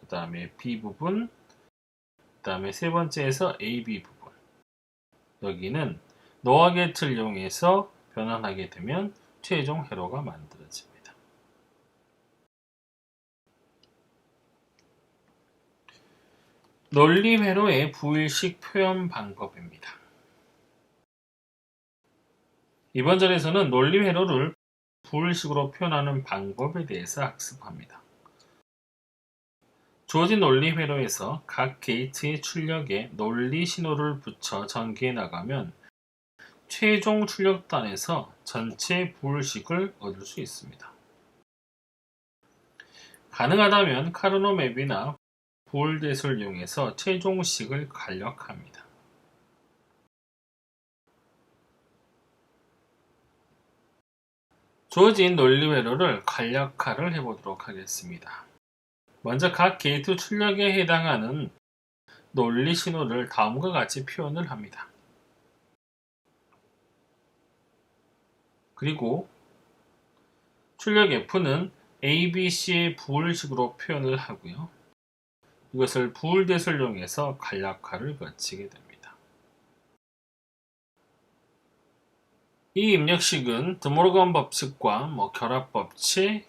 그 다음에 B 부분, 그 다음에 세 번째에서 AB 부분. 여기는 노화 게이트를 이용해서 변환하게 되면 최종 회로가 만들어집니다. 논리 회로의 부일식 표현 방법입니다. 이번 절에서는 논리 회로를 부일식으로 표현하는 방법에 대해서 학습합니다. 주어진 논리 회로에서 각 게이트의 출력에 논리 신호를 붙여 전개해 나가면 최종 출력단에서 전체 부울식을 얻을 수 있습니다. 가능하다면 카르노 맵이나 부울댓을 이용해서 최종식을 간략합니다. 주어진 논리 회로를 간략화를 해보도록 하겠습니다. 먼저 각 게이트 출력에 해당하는 논리 신호를 다음과 같이 표현을 합니다. 그리고 출력 F는 A, B, C의 부울식으로 표현을 하고요. 이것을 부울댓을 이용해서 간략화를 거치게 됩니다. 이 입력식은 드모르건 법칙과 결합 법칙,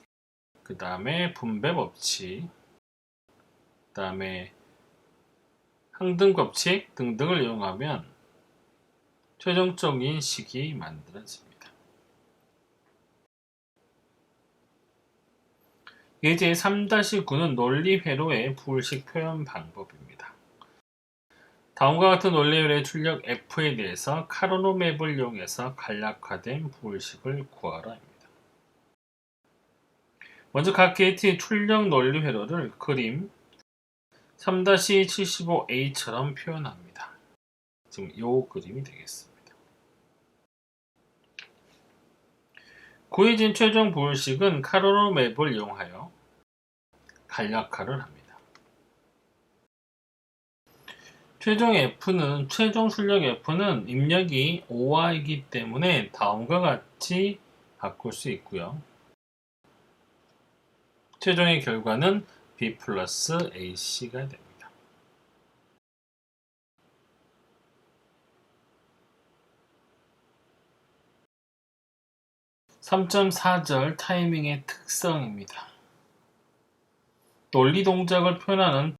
그 다음에 분배 법칙, 그 다음에 항등 법칙 등등을 이용하면 최종적인 식이 만들어집니다. 예제 3-9는 논리 회로의 부울식 표현 방법입니다. 다음과 같은 논리 회로의 출력 F에 대해서 카르노 맵을 이용해서 간략화된 부울식을 구하라 합니다. 먼저 각 게이트의 출력 논리 회로를 그림 3-75A처럼 표현합니다. 지금 이 그림이 되겠습니다. 구해진 최종 부울식은 카르노 맵을 이용하여 간략화를 합니다. 최종 출력 F는 입력이 5Y이기 때문에 다음과 같이 바꿀 수 있고요. 최종의 결과는 B 플러스 AC가 됩니다. (3.4절) 타이밍의 특성입니다. 논리 동작을 표현하는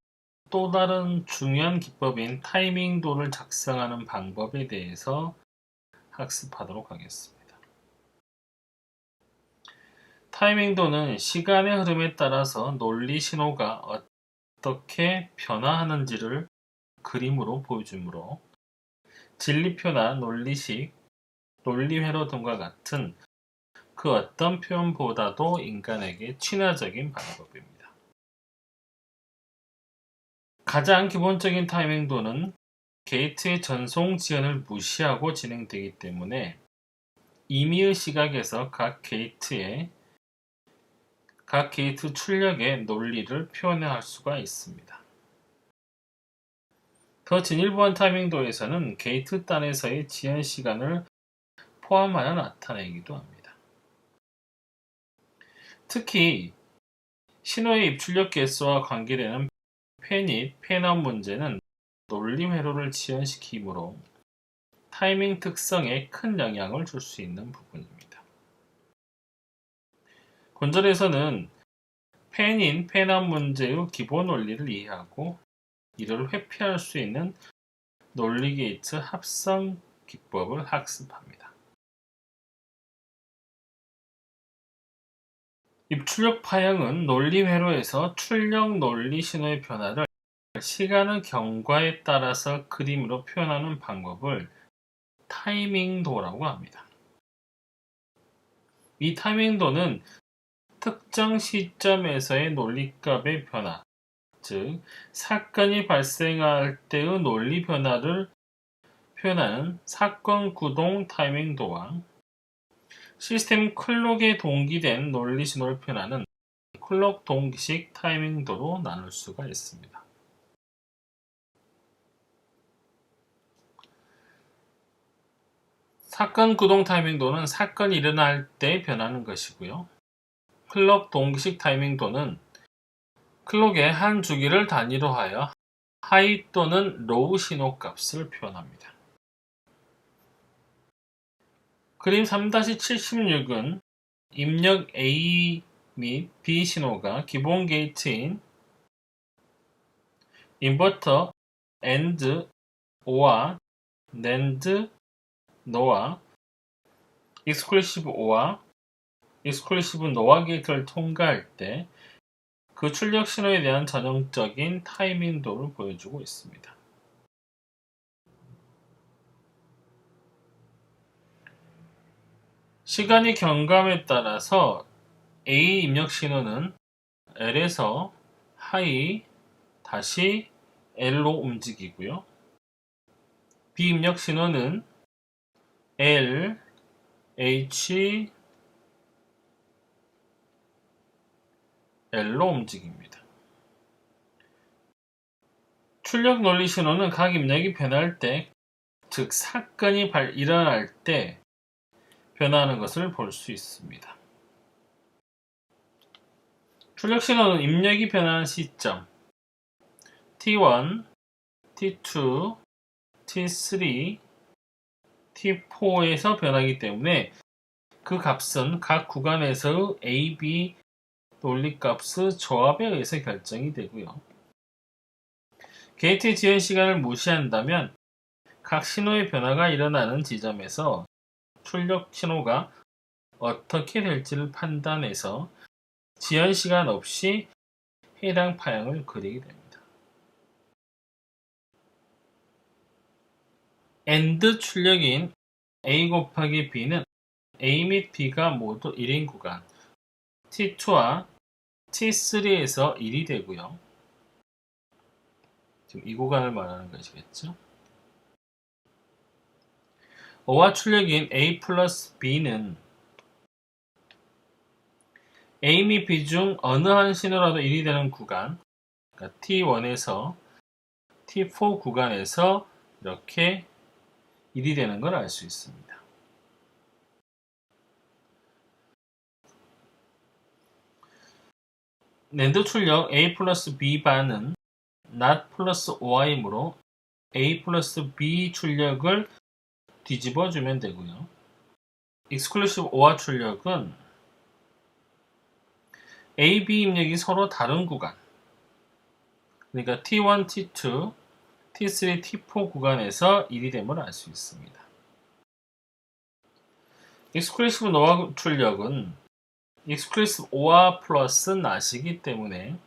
또 다른 중요한 기법인 타이밍도를 작성하는 방법에 대해서 학습하도록 하겠습니다. 타이밍도는 시간의 흐름에 따라서 논리 신호가 어떻게 변화하는지를 그림으로 보여주므로 진리표나 논리식, 논리회로 등과 같은 그 어떤 표현보다도 인간에게 친화적인 방법입니다. 가장 기본적인 타이밍도는 게이트의 전송 지연을 무시하고 진행되기 때문에 임의의 시각에서 각 게이트 출력의 논리를 표현할 수가 있습니다. 더 진일보한 타이밍도에서는 게이트 단에서의 지연 시간을 포함하여 나타내기도 합니다. 특히 신호의 입출력 개수와 관계되는 팬잇, 팬아웃 문제는 논리 회로를 지연시키므로 타이밍 특성에 큰 영향을 줄 수 있는 부분입니다. 본절에서는 팬인, 팬아웃 문제의 기본 원리를 이해하고 이를 회피할 수 있는 논리 게이트 합성 기법을 학습합니다. 입출력 파형은 논리 회로에서 출력 논리 신호의 변화를 시간의 경과에 따라서 그림으로 표현하는 방법을 타이밍도라고 합니다. 이 타이밍도는 특정 시점에서의 논리값의 변화, 즉 사건이 발생할 때의 논리 변화를 표현하는 사건 구동 타이밍도와 시스템 클록에 동기된 논리 신호를 표현하는 클록 동기식 타이밍도로 나눌 수가 있습니다. 사건 구동 타이밍도는 사건이 일어날 때 변하는 것이고요. 클록 동기식 타이밍도는 클록의 한 주기를 단위로 하여 하이 또는 로우 신호 값을 표현합니다. 그림 3-76은 입력 A 및 B 신호가 기본 게이트인 인버터 AND, OR, NAND, NOR, 익스클루시브 OR, 익스클루시브 NOR 게이트를 통과할 때 그 출력 신호에 대한 전형적인 타이밍도를 보여주고 있습니다. 시간이 경감에 따라서 A 입력 신호는 L에서 하이 다시 L로 움직이고요. B 입력 신호는 L, H, L로 움직입니다. 출력 논리 신호는 각 입력이 변할 때, 즉 사건이 일어날 때 변화하는 것을 볼 수 있습니다. 출력 신호는 입력이 변하는 시점 T1, T2, T3, T4에서 변하기 때문에 그 값은 각 구간에서의 A, B 논리값의 조합에 의해서 결정이 되고요. 게이트 지연 시간을 무시한다면 각 신호의 변화가 일어나는 지점에서 출력 신호가 어떻게 될지를 판단해서 지연 시간 없이 해당 파형을 그리게 됩니다. AND 출력인 A 곱하기 B는 A 및 B가 모두 1인 구간 T2와 T3에서 1이 되고요. 지금 이 구간을 말하는 것이겠죠. O와 출력인 A 플러스 B는 A 및 B 중 어느 한 신호라도 1이 되는 구간, 그러니까 T1에서 T4 구간에서 이렇게 1이 되는 걸 알 수 있습니다. 낸드 출력 A 플러스 B 반은 not 플러스 OI이므로 A 플러스 B 출력을 뒤집어 주면 되고요. 익스클루시브 OR 출력은 A, B 입력이 서로 다른 구간, 그러니까 T1, T2, T3, T4 구간에서 1이 됨을 알 수 있습니다. 익스클루시브 NOR 출력은 익스클루시브 OR 플러스 not이기 때문에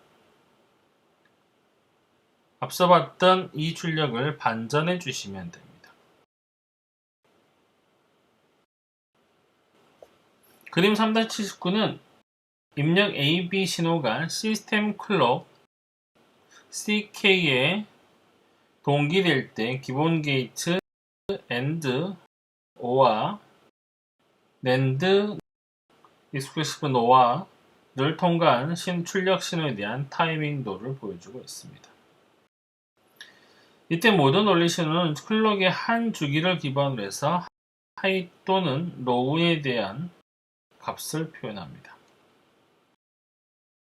앞서 봤던 이 출력을 반전해 주시면 됩니다. 그림 3-79는 입력 A, B 신호가 시스템 클록 CK에 동기될 때 기본 게이트 AND, OR, NAND, 익스클루시브 NOR를 통과한 출력 신호에 대한 타이밍도를 보여주고 있습니다. 이때 모든 논리 신호는 클록의 한 주기를 기반으로 해서 하이 또는 로우에 대한 값을 표현합니다.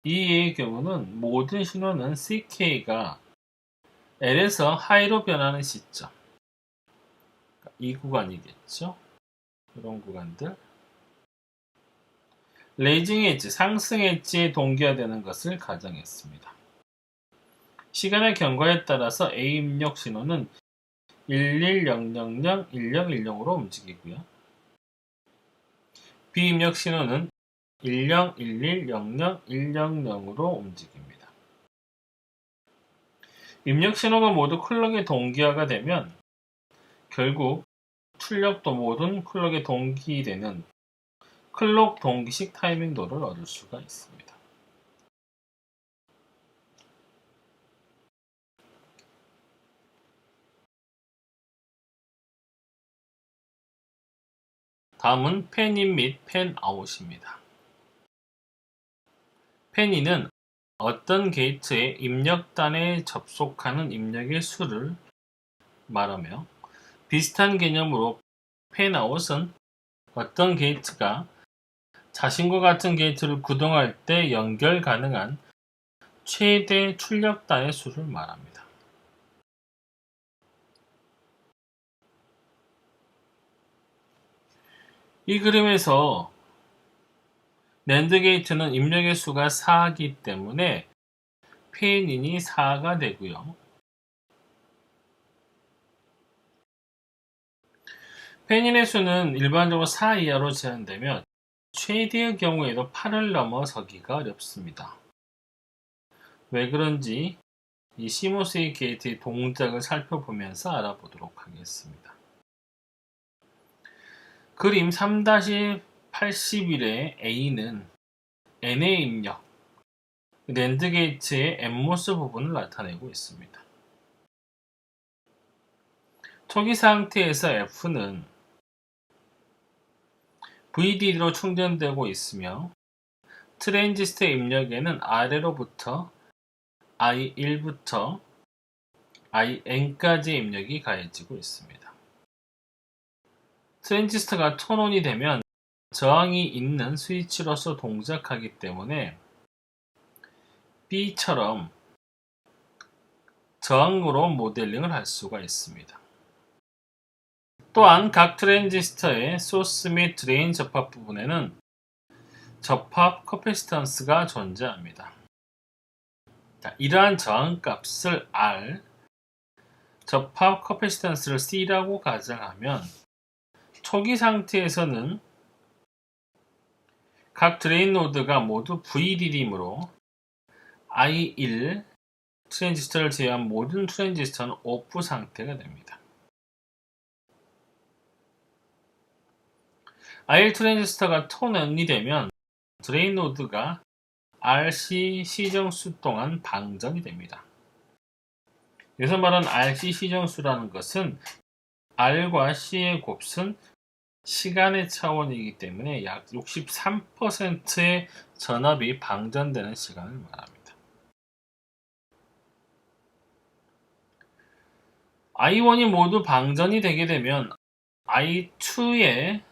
이 예의 경우는 모든 신호는 CK가 L에서 하이로 변하는 시점, 이 구간이겠죠. 이런 구간들. 레이징 엣지, 상승 엣지에 동기화되는 것을 가정했습니다. 시간의 경과에 따라서 A 입력 신호는 11000, 1010으로 움직이고요. B 입력 신호는 10110010으로 움직입니다. 입력 신호가 모두 클럭의 동기화가 되면 결국 출력도 모든 클럭에 동기되는 클럭 동기식 타이밍도를 얻을 수가 있습니다. 다음은 팬인 및 팬아웃입니다. 팬인은 어떤 게이트의 입력단에 접속하는 입력의 수를 말하며 비슷한 개념으로 팬아웃은 어떤 게이트가 자신과 같은 게이트를 구동할 때 연결 가능한 최대 출력단의 수를 말합니다. 이 그림에서 낸드 게이트는 입력의 수가 4이기 때문에 팬인이 4가 되고요. 팬인의 수는 일반적으로 4 이하로 제한되며 최대의 경우에도 8을 넘어서기가 어렵습니다. 왜 그런지 이 시모스 게이트의 동작을 살펴보면서 알아보도록 하겠습니다. 그림 3-81의 A는 N의 입력, 낸드 게이트의 NMOS 부분을 나타내고 있습니다. 초기 상태에서 F는 VDD로 충전되고 있으며 트랜지스터 입력에는 아래로부터 I1부터 IN까지 입력이 가해지고 있습니다. 트랜지스터가 톤온이 되면 저항이 있는 스위치로서 동작하기 때문에 B처럼 저항으로 모델링을 할 수가 있습니다. 또한 각 트랜지스터의 소스 및 드레인 접합 부분에는 접합 커패시턴스가 존재합니다. 이러한 저항값을 R, 접합 커패시턴스를 C라고 가정하면 초기 상태에서는 각 드레인 노드가 모두 VDD이므로 I1 트랜지스터를 제외한 모든 트랜지스터는 오프 상태가 됩니다. I1 트랜지스터가 톤온이 되면 드레인 노드가 RC 시정수 동안 방전이 됩니다. 여기서 말하는 RC 시정수라는 것은 R과 C의 곱은 시간의 차원이기 때문에 약 63%의 전압이 방전되는 시간을 말합니다. I1이 모두 방전이 되게 되면 I2의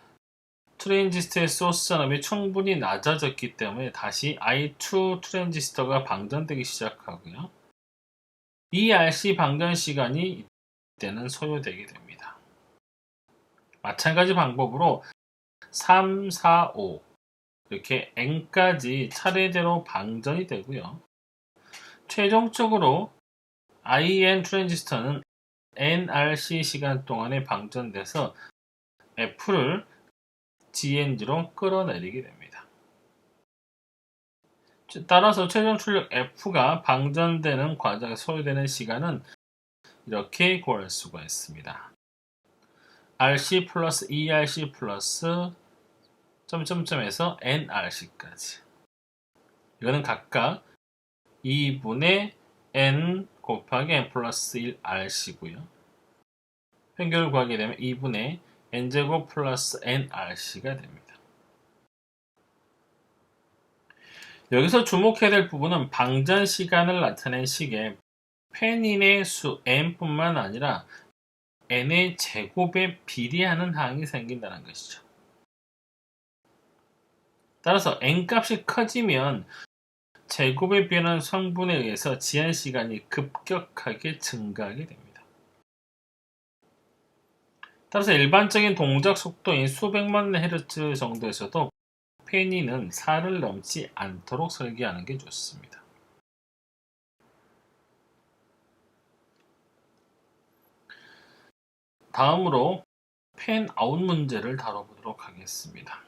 트랜지스터의 소스 전압이 충분히 낮아졌기 때문에 다시 I2 트랜지스터가 방전되기 시작하고요. 이 RC 방전 시간이 이때는 소요되게 됩니다. 마찬가지 방법으로 3, 4, 5 이렇게 N까지 차례대로 방전이 되고요. 최종적으로 IN 트랜지스터는 NRC 시간 동안에 방전돼서 F를 GND로 끌어내리게 됩니다. 따라서 최종 출력 F가 방전되는 과정에 소요되는 시간은 이렇게 구할 수가 있습니다. RC 플러스 ERC 플러스 점점점에서 NRC까지. 이거는 각각 2분의 N 곱하기 N 플러스 1 RC고요. 평균을 구하게 되면 2분의 N제곱 플러스 NRC가 됩니다. 여기서 주목해야 될 부분은 방전 시간을 나타낸 식에 팬인의 수 N뿐만 아니라 N의 제곱에 비례하는 항이 생긴다는 것이죠. 따라서 N값이 커지면 제곱에 비례하는 성분에 의해서 지연 시간이 급격하게 증가하게 됩니다. 따라서 일반적인 동작 속도인 수백만 헤르츠 정도에서도 팬인은 4를 넘지 않도록 설계하는 게 좋습니다. 다음으로 팬아웃 문제를 다뤄보도록 하겠습니다.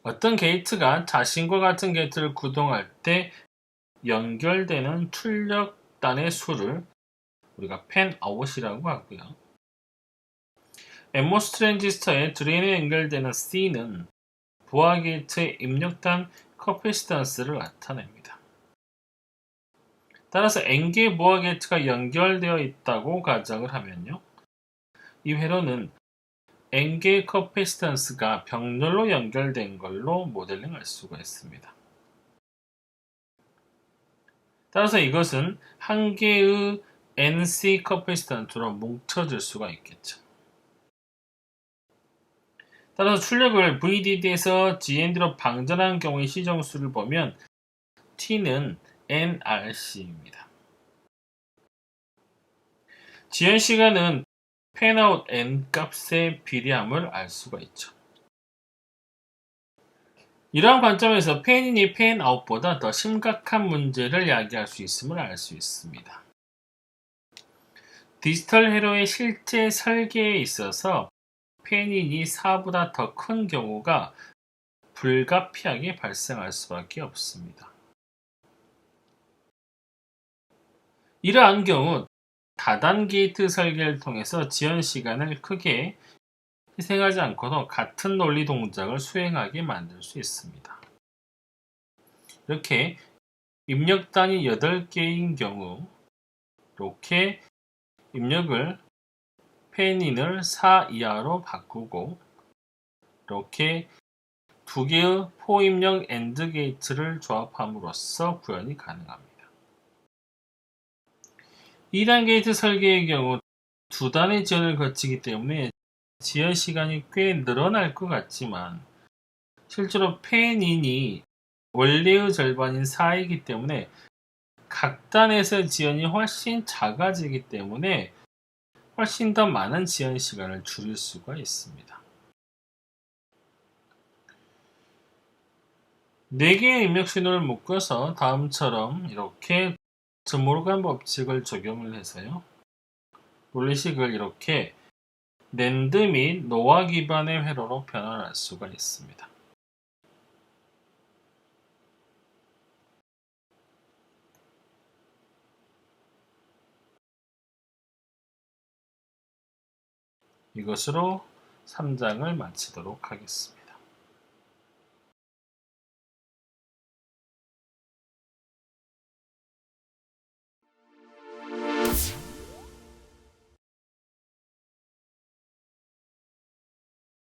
어떤 게이트가 자신과 같은 게이트를 구동할 때 연결되는 출력단의 수를 우리가 팬아웃이라고 하고요. MOS 트랜지스터의 드레인에 연결되는 C는 부하 게이트의 입력단 커피스턴스를 나타냅니다. 따라서 N개의 부하 게이트가 연결되어 있다고 가정을 하면요. 이 회로는 N개의 커피스턴스가 병렬로 연결된 걸로 모델링할 수가 있습니다. 따라서 이것은 한 개의 NC 커피스턴트로 뭉쳐질 수가 있겠죠. 따라서 출력을 VDD에서 GND로 방전한 경우의 시정수를 보면 T는 NRC입니다. 지연 시간은 팬아웃 N 값의 비례함을 알 수가 있죠. 이러한 관점에서 팬인이 팬아웃보다 더 심각한 문제를 야기할 수 있음을 알 수 있습니다. 디지털 회로의 실제 설계에 있어서 팬인이 4보다 더 큰 경우가 불가피하게 발생할 수밖에 없습니다. 이러한 경우 다단 게이트 설계를 통해서 지연 시간을 크게 희생하지 않고도 같은 논리 동작을 수행하게 만들 수 있습니다. 이렇게 입력단이 8개인 경우 이렇게 입력을 팬인을 4 이하로 바꾸고 이렇게 두 개의 포입력 AND 게이트를 조합함으로써 구현이 가능합니다. 2단 게이트 설계의 경우 두 단의 지연을 거치기 때문에 지연 시간이 꽤 늘어날 것 같지만 실제로 팬인이 원래의 절반인 4이기 때문에 각 단에서 지연이 훨씬 작아지기 때문에 훨씬 더 많은 지연 시간을 줄일 수가 있습니다. 4개의 입력 신호를 묶어서 다음처럼 이렇게 드모르간 법칙을 적용을 해서요. 논리식을 이렇게 낸드 및 노화 기반의 회로로 변환할 수가 있습니다. 이것으로 3장을 마치도록 하겠습니다.